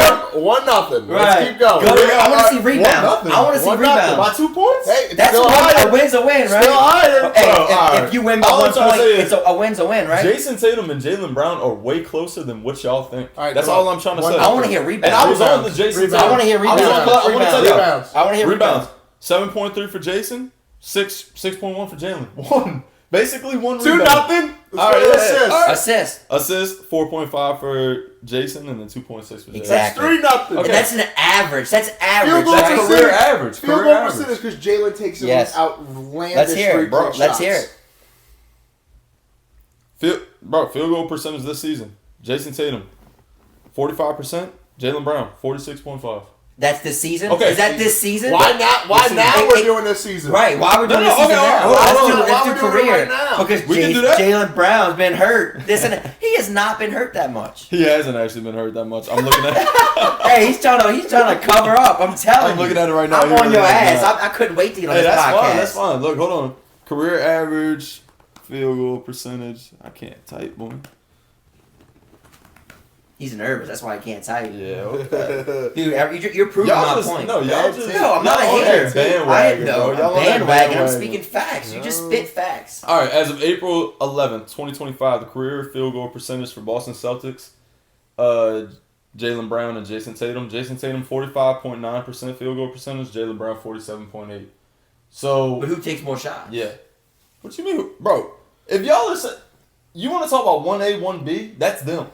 1-0. Right. Let's keep going. Go, Yeah, I want to see 1-0. rebounds. I want to see 1-0. rebounds. By 2 points? Hey, it's That's still a higher. win's a win, right? Still higher. Hey, Bro, if, all right. if you win by All I'm 1 trying to point, say it's a win's a win, right? Jason Tatum and Jalen Brown are way closer than what y'all think. All right, That's come all on. I'm trying to One- say. I want to hear rebounds. And I was on the Rebounds. Jason Rebounds. I want to hear I was rebounds. on- I want to tell you. Rebounds. I want to hear Rebounds. rebounds. 7.3 for Jason. 6.1 for Jalen. 1. Basically 1 2-0. rebound. All right, Assist. All right. Assist. Assist 4.5 for Jason and then 2.6 for Jalen. Exactly. That's 3-0. And that's an average. That's average. Field goal That's right? percentage. career average. Field Career goal average. percentage because Jalen takes some Yes. outlandish Let's hear it, bro. three-point Let's shots. hear it. Field goal percentage this season. Jason Tatum, 45%. Jalen Brown, 46.5. That's this season? Okay. Is that this season? Why not? Why Listen, now hey, we're hey, doing this season? Right. Why are we doing No, this no, season okay, now? hold on, hold on. Let's Why do we doing it career. right now? Because We can do that. Jalen Brown's been hurt. He has not been hurt that much. He hasn't actually been hurt that much. I'm looking at Hey, he's trying to cover up. I'm telling you. I'm looking at it right now. I'm Here on it your is ass. now. I couldn't wait to get on Hey, this that's podcast. fine. That's fine. Look, hold on. Career average, field goal percentage. I can't type, boy. He's nervous. That's why I can't type. Yeah, okay. Dude, you're proving Y'all my just, point. no, y'all just. No, I'm not a y'all on hater. that bandwagon, No, bro. I'm Y'all on that bandwagon. I'm bandwagon. speaking facts. You just spit facts. All right, as of April 11th, 2025, the career field goal percentage for Boston Celtics, Jalen Brown and Jason Tatum. Jason Tatum, 45.9% field goal percentage. Jalen Brown, 47.8%. So, But who takes more shots? yeah. What you mean? Bro, if y'all are, you want to talk about 1A, 1B, that's them.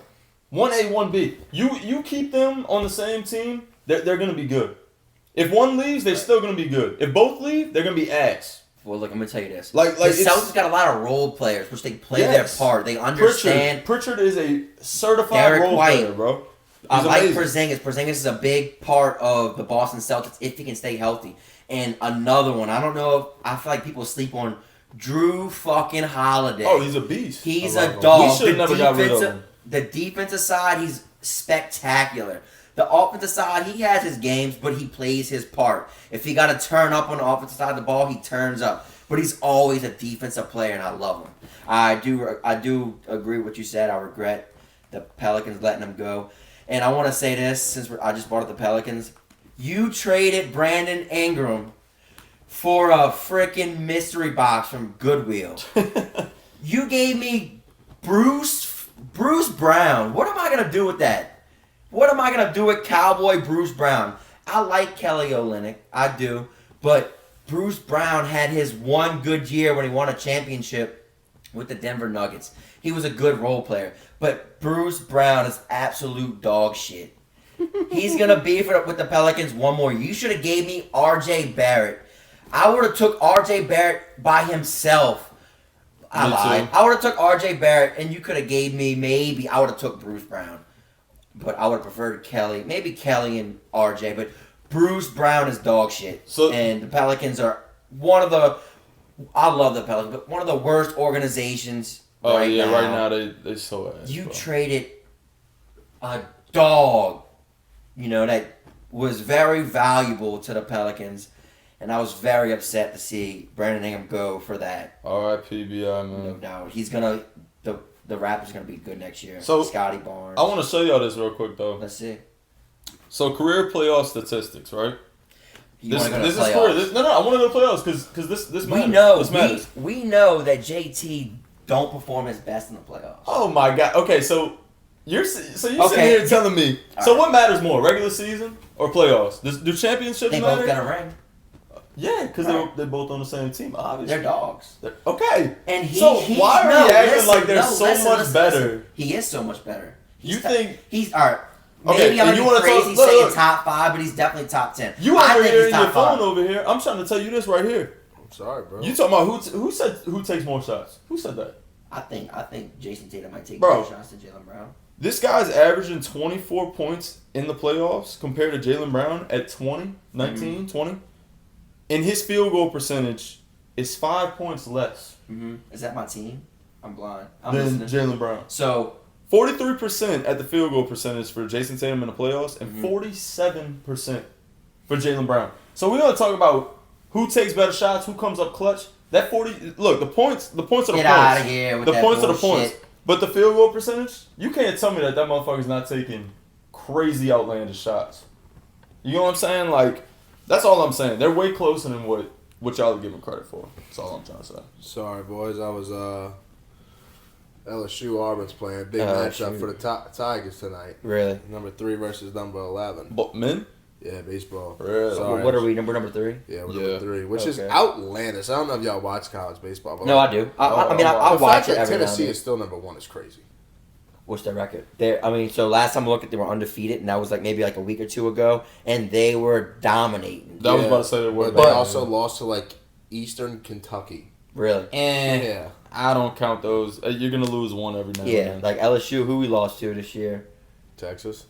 1A, 1B. You keep them on the same team, they're going to be good. If one leaves, they're still going to be good. If both leave, they're going to be ass. Well, look, I'm gonna tell you this. Like the Celtics got a lot of role players, which they play Yes. their part. They understand. Pritchard is a certified Derek role White. player, bro. I He's like amazing. Porzingis. Porzingis is a big part of the Boston Celtics if he can stay healthy. And another one, I don't know if I feel like people sleep on Drew fucking Holiday. Oh, he's a beast. He's I a love him. dog. We should never got rid of him. The defensive side, he's spectacular. The offensive side, he has his games, but he plays his part. If he got to turn up on the offensive side of the ball, he turns up. But he's always a defensive player, and I love him. I do agree with what you said. I regret the Pelicans letting him go. And I want to say this, since I just brought up the Pelicans. You traded Brandon Ingram for a freaking mystery box from Goodwill. You gave me Bruce Brown. What am I going to do with that? What am I going to do with Cowboy Bruce Brown? I like Kelly Olynyk. I do. But Bruce Brown had his one good year when he won a championship with the Denver Nuggets. He was a good role player. But Bruce Brown is absolute dog shit. He's going to be with the Pelicans one more year. You should have gave me R.J. Barrett. I would have took R.J. Barrett by himself. I Me lied. too. I would have took R.J. Barrett, and you could have gave me maybe, I would have took Bruce Brown. But I would have preferred Kelly. Maybe Kelly and R.J., but Bruce Brown is dog shit. So- and the Pelicans are one of the, I love the Pelicans, but one of the worst organizations right now. Right now they so ass. You bro. traded a dog, that was very valuable to the Pelicans, and I was very upset to see Brandon Ingram go for that. R.I.P. B.I. man. No doubt, the Raptors gonna be good next year. So, Scotty Barnes. I want to show y'all this real quick though. Let's see. So career playoff statistics, right? You want to go to this is playoffs? career. No, I want to go to playoffs because this We matters. know This matters. we know that JT don't perform his best in the playoffs. Oh my god. Okay, so you're sitting Okay. here telling me. All So right. what matters more, regular season or playoffs? Do championships They matter? both got a ring. Yeah, because Right. they're both on the same team, obviously. They're dogs. Okay. And So why are we acting like they're so much better? listen. He is so much better. You think- he's all right? Okay, Maybe I'm and gonna you be wanna crazy talk- saying look. top 5, but he's definitely top 10. You I over think here he's in your top phone 5. over here. I'm trying to tell you this right here. I'm sorry, bro. You talking about who said who takes more shots? Who said that? I think Jason Tatum might take Bro. more shots than Jalen Brown. This guy's averaging 24 points in the playoffs compared to Jalen Brown at 20, 19, 20. And his field goal percentage is 5 points less Is that my team? I'm blind. I'm than listening. Jalen Brown. So 43% at the field goal percentage for Jason Tatum in the playoffs and 47% for Jalen Brown. So we're going to talk about who takes better shots, who comes up clutch. That 40 look, the points are the get points. out of here with The that points are the bullshit. points. But the field goal percentage, you can't tell me that motherfucker's not taking crazy outlandish shots. You know what I'm saying? Like, that's all I'm saying. They're way closer than what y'all are giving credit for. That's all I'm trying to say. Sorry, boys. I was LSU Auburn's playing big matchup for the Tigers tonight. Really? Number 3 versus number 11. But men? Yeah, baseball. Really? Sorry. What are we? Number 3? Yeah, we're number 3, which is Okay. outlandish. I don't know if y'all watch college baseball. But No, I do. I mean, I the watch fact it that every now and Tennessee then. is still number 1 is crazy. What's their record? So last time I looked at, they were undefeated, and that was like maybe like a week or two ago, and they were dominating. I was about to say they were. But they also lost to like Eastern Kentucky. Really? Yeah. I don't count those. You're gonna lose one every now and Yeah, then. like LSU, who we lost to this year. Texas.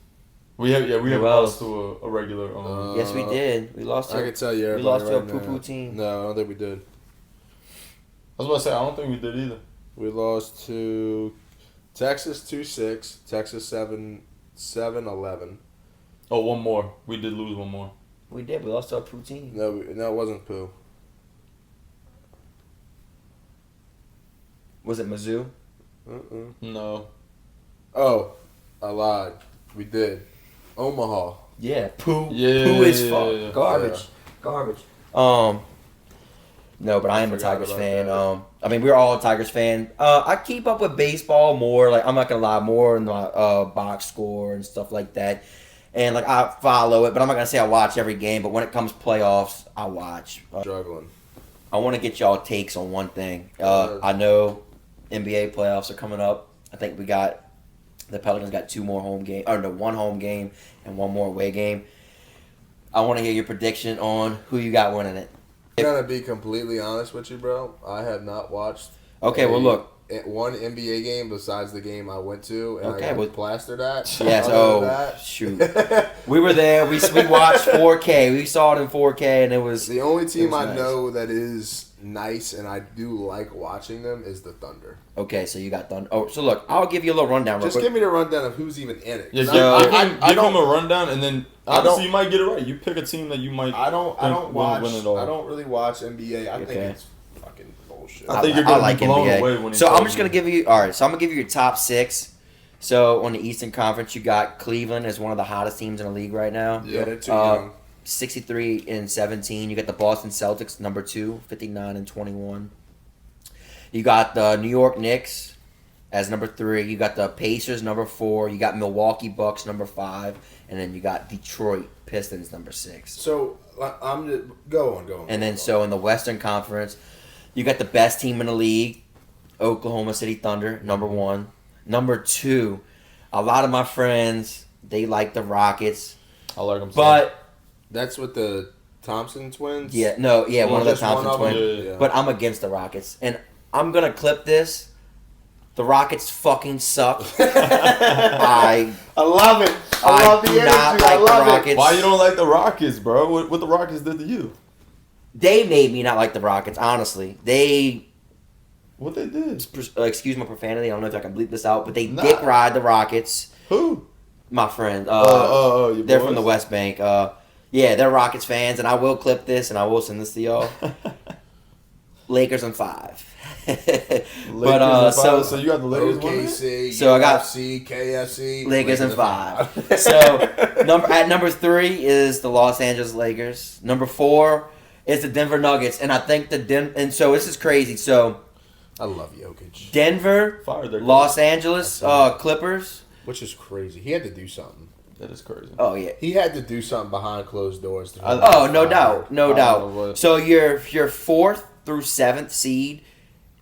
We have Who lost else? to a regular. Yes, we did. We lost I to. can tell you. We lost to a everybody right poo-poo now. team. No, I don't think we did. I was about to say I don't think we did either. We lost to Texas 2-6, Texas 7-11. Oh, one more. We did lose one more. We did. We lost to a poo team. No, it wasn't Pooh. Was it Mizzou? No. Oh, I lied. We did. Omaha. Yeah, poo. Yeah, Poo is yeah, fuck. yeah. Garbage. Garbage. No, but I am a Forgot Tigers about fan. that. I mean, we're all a Tigers fan. I keep up with baseball more. Like, I'm not gonna lie, more in the box score and stuff like that. And like, I follow it, but I'm not gonna say I watch every game. But when it comes playoffs, I watch. Struggling. I want to get y'all takes on one thing. I know NBA playoffs are coming up. I think the Pelicans got 2 more home games, or no, 1 home game and 1 more away game. I want to hear your prediction on who you got winning it. I'm gonna be completely honest with you, bro. I have not watched. Okay, well, look. One NBA game besides the game I went to, and Okay, I got well- plastered at. Yes. Other Oh, than that- shoot. We were there. We watched 4K. We saw it in 4K, and it was. The only team I nice. know that is nice and I do like watching them is the Thunder. Okay, so you got done. Oh, so look, I'll give you a little rundown real Just quick. give me the rundown of who's even in it. Yeah, 'Cause give I him don't. a rundown, and then I obviously don't- you might get it right. You pick a team that you might. I don't win watch. it all. I don't really watch NBA. I think Okay. it's fucking bullshit. I think you're gonna be blown NBA. away when he So I'm tells just you. gonna give you. All right, so I'm gonna give you your top 6. So on the Eastern Conference, you got Cleveland as one of the hottest teams in the league right now. Yeah, they're too Uh, young. 63-17. You got the Boston Celtics, number 2, 59-21. You got the New York Knicks as number 3. You got the Pacers, number 4. You got Milwaukee Bucks, number 5. And then you got Detroit Pistons, number 6. So I'm just go on. And then so in the Western Conference, you got the best team in the league, Oklahoma City Thunder, number 1. Number 2, a lot of my friends, they like the Rockets. I like him. But, that's with the Thompson twins. one Well, of the just one Thompson of them? twins. Yeah. But I'm against the Rockets. And I'm going to clip this. The Rockets fucking suck. I love it. I do not like the Rockets. Why you don't like the Rockets, bro? What the Rockets did to you? They made me not like the Rockets, honestly. What they did? Excuse my profanity, I don't know if I can bleep this out, but they Nah. dick ride the Rockets. Who? My friend. Your They're boys? from the West Bank. Yeah, they're Rockets fans, and I will clip this, and I will send this to y'all. Lakers in 5. But so you got the Lakers winning it? OKC, So I got- UFC, KFC, Lakers in 5. So at number 3 is the Los Angeles Lakers. Number 4 is the Denver Nuggets, and I think and so this is crazy. So I love Jokic, Denver, Fired their Los Angeles Clippers. which is crazy. He had to do something. That is crazy. Oh yeah. He had to do something behind closed doors. To Oh, no doubt, no I doubt. don't know what- So your 4th through 7th seed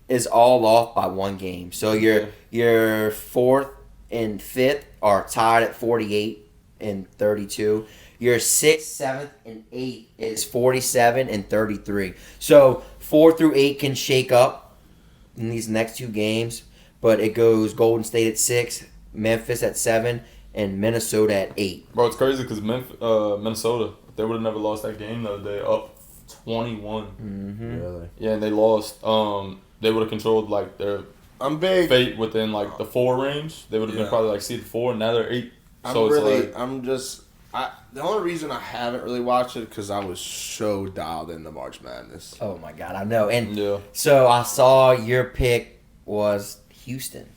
is all off by 1 game. So your 4th and 5th are tied at 48 and 32. Your 6th, 7th, and 8th is 47 and 33. So 4 through 8 can shake up in these next 2 games, but it goes Golden State at 6, Memphis at 7, and Minnesota at 8. Bro, it's crazy because Minnesota, they would have never lost that game the other day, up 21. Mm-hmm. Really? Yeah, and they lost. They would have controlled like their I'm big. fate within like the 4 range. They would have been Yeah. probably like seed 4. Now they're 8. I'm So really. it's like I'm just. The only reason I haven't really watched it because I was so dialed into March Madness. Oh my God, I know. And yeah. so I saw your pick was Houston.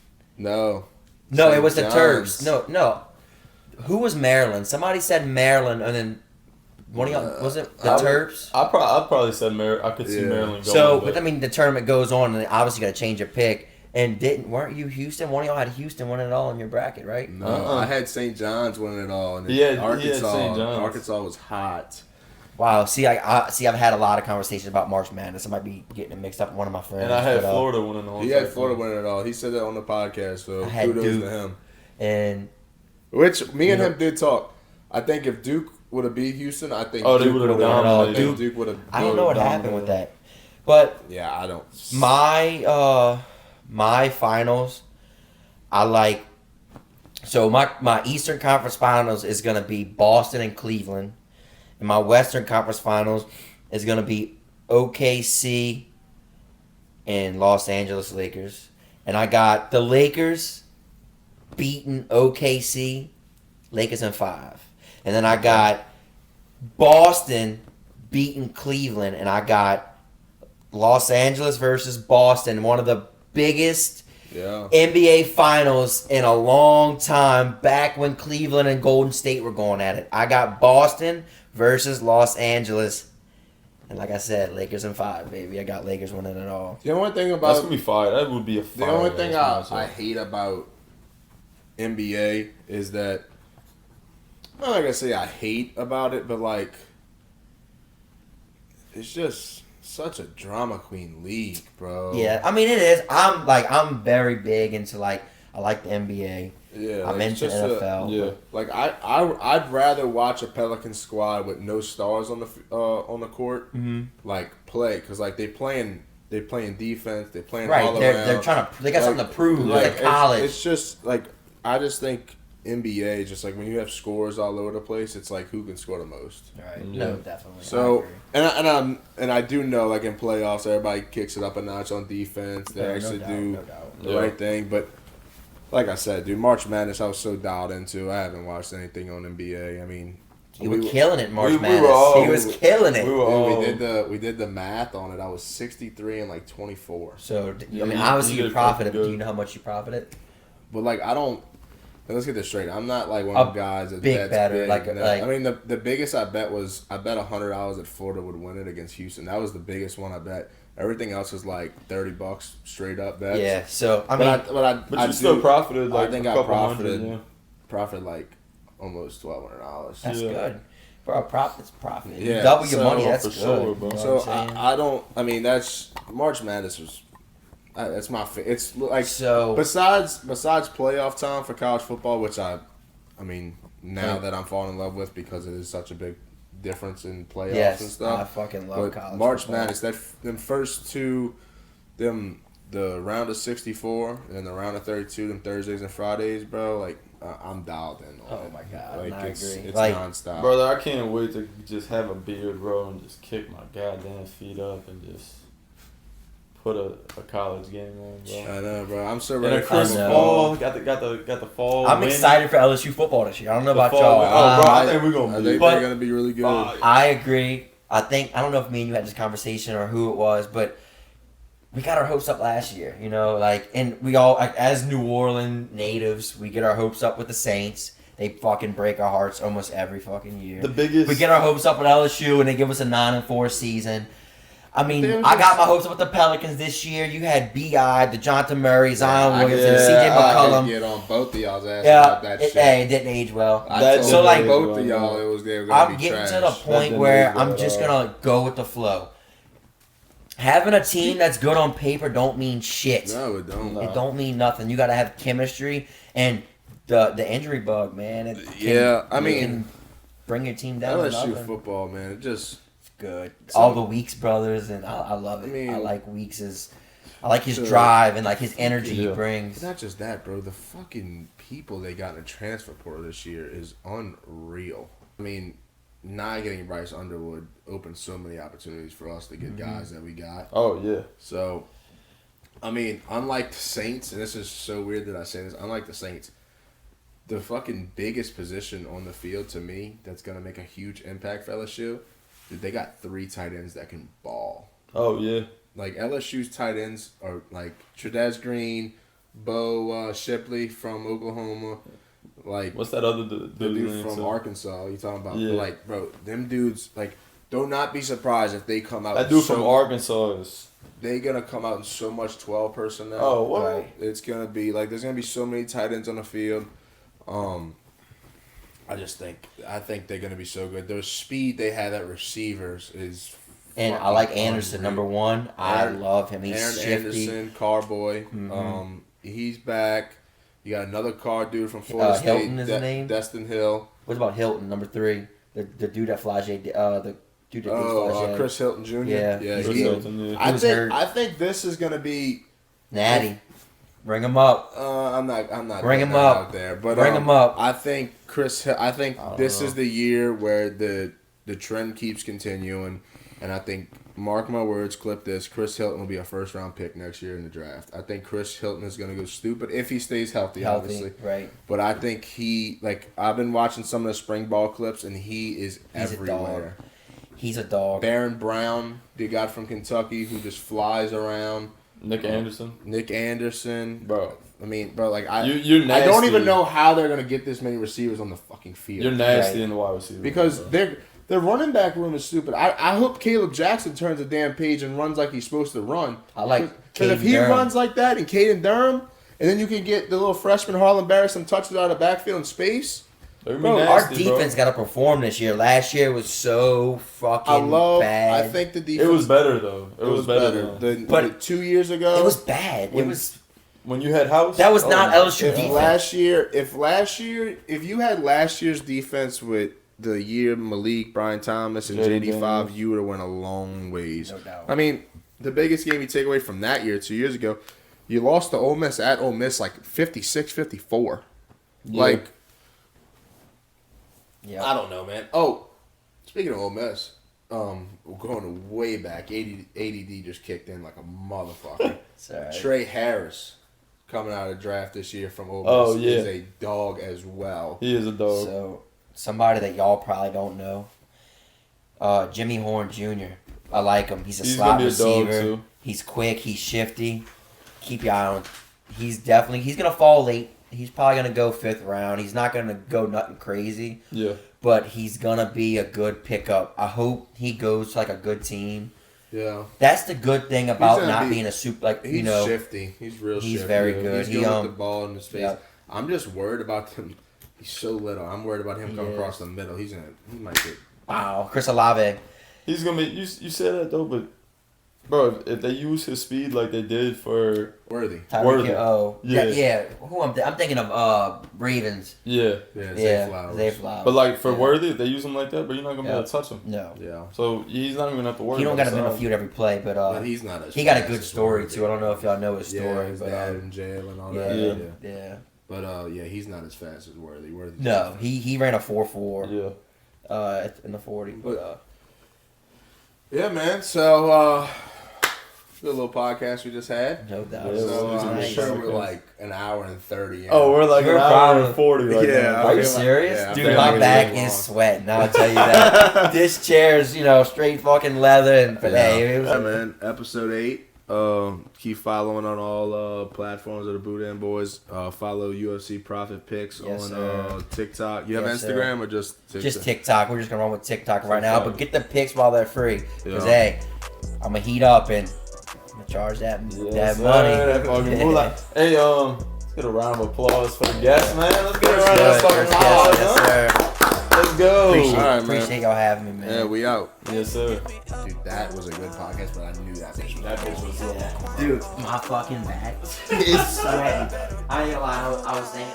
No. No, it St. was the John's. Terps. No. Who was Maryland? Somebody said Maryland, and then one of y'all was it the Terps? I probably said Maryland. I could see Yeah. Maryland going. So, but I mean, the tournament goes on, and obviously got to change your pick. And weren't you Houston? One of y'all had Houston winning it all in your bracket, right? No, I had St. John's winning it all. And He had Arkansas. St. John's. Arkansas was hot. Wow. See, I've had a lot of conversations about March Madness. I might be getting it mixed up with one of my friends. And I had but, Florida winning the whole He had thing. Florida winning it all. He said that on the podcast, so I had kudos Duke. to him. And Which me and him did talk. I think if Duke would have beat Houston, I think Oh, they Duke would've would have dominated. won. Duke would have. I don't know what happened dominated. with that, but Yeah, I don't. my finals, I like. So my Eastern Conference Finals is gonna be Boston and Cleveland, and my Western Conference Finals is gonna be OKC and Los Angeles Lakers, and I got the Lakers beating OKC, Lakers in 5, and then I got Boston beating Cleveland, and I got Los Angeles versus Boston, one of the biggest Yeah. NBA finals in a long time, back when Cleveland and Golden State were going at it. I got Boston versus Los Angeles. And like I said, Lakers in 5, baby. I got Lakers winning it all. The only thing That's about gonna be fire. That would be a the fire. only thing I matchup. hate about NBA is that I'm not gonna say I hate about it, but like it's just such a drama queen league, bro. Yeah, I mean it is. I'm very big into I like the NBA. Yeah, I'm it's into just NFL. Yeah. Like I'd rather watch a Pelican squad with no stars on the court, like play, because like they playing defense, they playing all Right, around. they're trying to. They got Like- something to prove. like, Like college. It's just like I just think NBA just like when you have scores all over the place, it's like who can score the most. Right. Yeah. No, definitely. I So agree. and I do know like in playoffs everybody kicks it up a notch on defense. They Yeah, no actually doubt, do no doubt. the Yeah. right thing, but. Like I said, dude, March Madness I was so dialed into. I haven't watched anything on NBA. I mean, You were killing it, in March we were Madness. all- He was killing it. we were- we did the math on it. I was 63 and like 24. So Yeah, I mean, you- obviously you you did profited. fucking Do you good. know how much you profited? But like I don't. Let's get this straight. I'm not like one A of the guys that big bets better, big. like- No. like- I mean, the biggest I bet was I bet $100 that Florida would win it against Houston. That was the biggest one I bet. Everything else was like $30 straight up bets. Yeah. So I mean, But you still profited like I think a I couple profited. hundred. Yeah. Profit like almost $1,200. that's Yeah. good. Bro, profit's profit. You Yeah, double your so- money. That's for good. sure, bro. You know So what I'm saying? I don't. I mean, that's March Madness was. That's my. It's like So- besides playoff time for college football, which I mean now that I'm falling in love with because it is such a big difference in playoffs and yes, I stuff. fucking love But college March football. Madness, them first two, the round of 64 and the round of 32, them Thursdays and Fridays, bro. Like I'm dialed in. On Oh it. my God, Like I it's agree. it's Like- nonstop. Brother, I can't wait to just have a beard, bro, and just kick my goddamn feet up and just put a college game on, bro. I know, bro. I'm so And ready a for crisp I know. fall, got the fall. I'm wind. excited for LSU football this year. I don't know The about fall y'all. wind. Oh, bro, I I think we're gonna I be. think But- they're gonna be really good. I agree. I don't know if me and you had this conversation or who it was, but we got our hopes up last year, you know, and we all, as New Orleans natives, we get our hopes up with the Saints. They fucking break our hearts almost every fucking year. The biggest. We get our hopes up with LSU, and they give us a 9-4 season. I mean, Dude, I got my hopes up with the Pelicans this year. You had B.I., DeJounte Murray, Zion I Williamson, could- C.J. I McCollum. could get on both of y'all's ass Yeah, about that shit. hey, it didn't age well. I That told so, like- both of y'all they were gonna I'm be getting trash. to the point didn't where age well I'm at just all. gonna go with the flow. Having a team that's good on paper don't mean shit. No, it don't. No. It don't mean nothing. You gotta have chemistry and the injury bug, man. It can- Yeah, I it mean, can bring your team down. to LSU nothing. football, man, it just It's good. Some- All the Weeks brothers, and I love it. I mean- I like Weeks's. I like his So- drive and like his energy he Yeah. brings. it's not just that, bro. The fucking people they got in the transfer portal this year is unreal. I mean, not getting Bryce Underwood opened so many opportunities for us to get guys that we got. Oh yeah. So, I mean, unlike the Saints, and this is so weird that I say this, unlike the Saints, the fucking biggest position on the field to me that's going to make a huge impact for LSU, dude, they got 3 tight ends that can ball. Oh yeah. Like, LSU's tight ends are like Trudez Green, Bo Shipley from Oklahoma. Like, what's that other the dude from Arkansas you talking about? Yeah. Like, bro, them dudes, like, do not be surprised if they come out. That dude from Arkansas is... They gonna come out in so much 12 personnel. Oh, what? Like, it's gonna be like there's gonna be so many tight ends on the field. I think they're gonna be so good. Their speed they have at receivers is. And I like Anderson, number one. I love him. He's Aaron shifty. Anderson, Carboy. Mm-hmm. He's back. You got another car dude from Florida State. Hilton is his name. Destin Hill. What about Hilton, number 3? The dude that Flagey. The dude that Flagey. Chris Hilton Jr. Yeah. Chris Hilton. Yeah. I think this is gonna be Natty. Bring him up. I'm not. Bring him up out there, but bring him up. I think this is the year where the trend keeps continuing, and I think, mark my words, clip this, Chris Hilton will be a first round pick next year in the draft. I think Chris Hilton is going to go stupid if he stays healthy, obviously. Right. But I think I've been watching some of the spring ball clips, and he's everywhere. He's a dog. Baron Brown, the guy from Kentucky who just flies around. Nick Anderson. Bro. I mean, bro, like, you're nasty. I don't even know how they're going to get this many receivers on the fucking field. You're nasty in the wide receiver. Because their running back room is stupid. I hope Caleb Jackson turns a damn page and runs like he's supposed to run. I like Because if he runs like that and Caden Durham, and then you can get the little freshman Harlan Barrett some touches out of the backfield in space. Bro, our defense got to perform this year. Last year was so fucking bad. I think the defense... It was better, though. It was better. But 2 years ago... It was bad. When you had House... That was not LSU defense. If you had last year's defense with the year Malik, Brian Thomas, and JD5, you would have went a long ways. No doubt. I mean, the biggest game you take away from that year, 2 years ago, you lost to Ole Miss at Ole Miss like 56-54. Yeah. Like... Yeah. I don't know, man. Oh, speaking of Ole Miss, going way back, ADD just kicked in like a motherfucker. Right. Trey Harris coming out of the draft this year from Ole Miss is a dog as well. He is a dog. So, somebody that y'all probably don't know, Jimmy Horn Jr. I like him. He's slot receiver. He's quick. He's shifty. Keep your eye on him. He's going to fall late. He's probably going to go 5th round. He's not going to go nothing crazy. Yeah. But he's going to be a good pickup. I hope he goes to like a good team. Yeah. That's the good thing about not being a super, he's shifty. He's real shifty. He's very good. He's good with the ball in his face. Yep. I'm just worried about him. He's so little. I'm worried about him coming across the middle. He might get... Wow. Chris Olave. He's going to be... You said that, though, but... Bro, if they use his speed like they did for Worthy. Yeah. Who I'm thinking of Ravens. Yeah. Zay Flowers. But like for Worthy, if they use him like that, but you're not gonna be able to touch him. No. Yeah. So he's not even gonna have to worry. He don't got him in a feud every play, but he's not. He got a good story too. I don't know if y'all know his story. His but, dad in jail and all that. Yeah. But he's not as fast as Worthy. No, he ran a 4.4. Yeah. In the 40. But yeah, man. So. Good little podcast we just had. No doubt. So I'm sure we're like an hour and 30 in. Oh, we're like an hour and 40 right now. Are you serious? Dude, my back is sweating. I'll tell you that. This chair's, straight fucking leather. But hey, it was man. Episode 8. Keep following on all platforms of the Boudin Boys. Follow UFC Profit Picks on TikTok. You have Instagram or just TikTok? Just TikTok. We're just going to run with TikTok right now. But get the picks while they're free. Because, hey, I'm going to heat up and... charge that money. Hey, let's get a round of applause for the guests, man. Let's get a round of applause. Yes, sir. Let's go. Appreciate y'all having me, man. Yeah, we out. Yes, sir. Dude, that was a good podcast, but I knew that bitch was Dude, my fucking back is sweating. I ain't gonna lie. I was saying,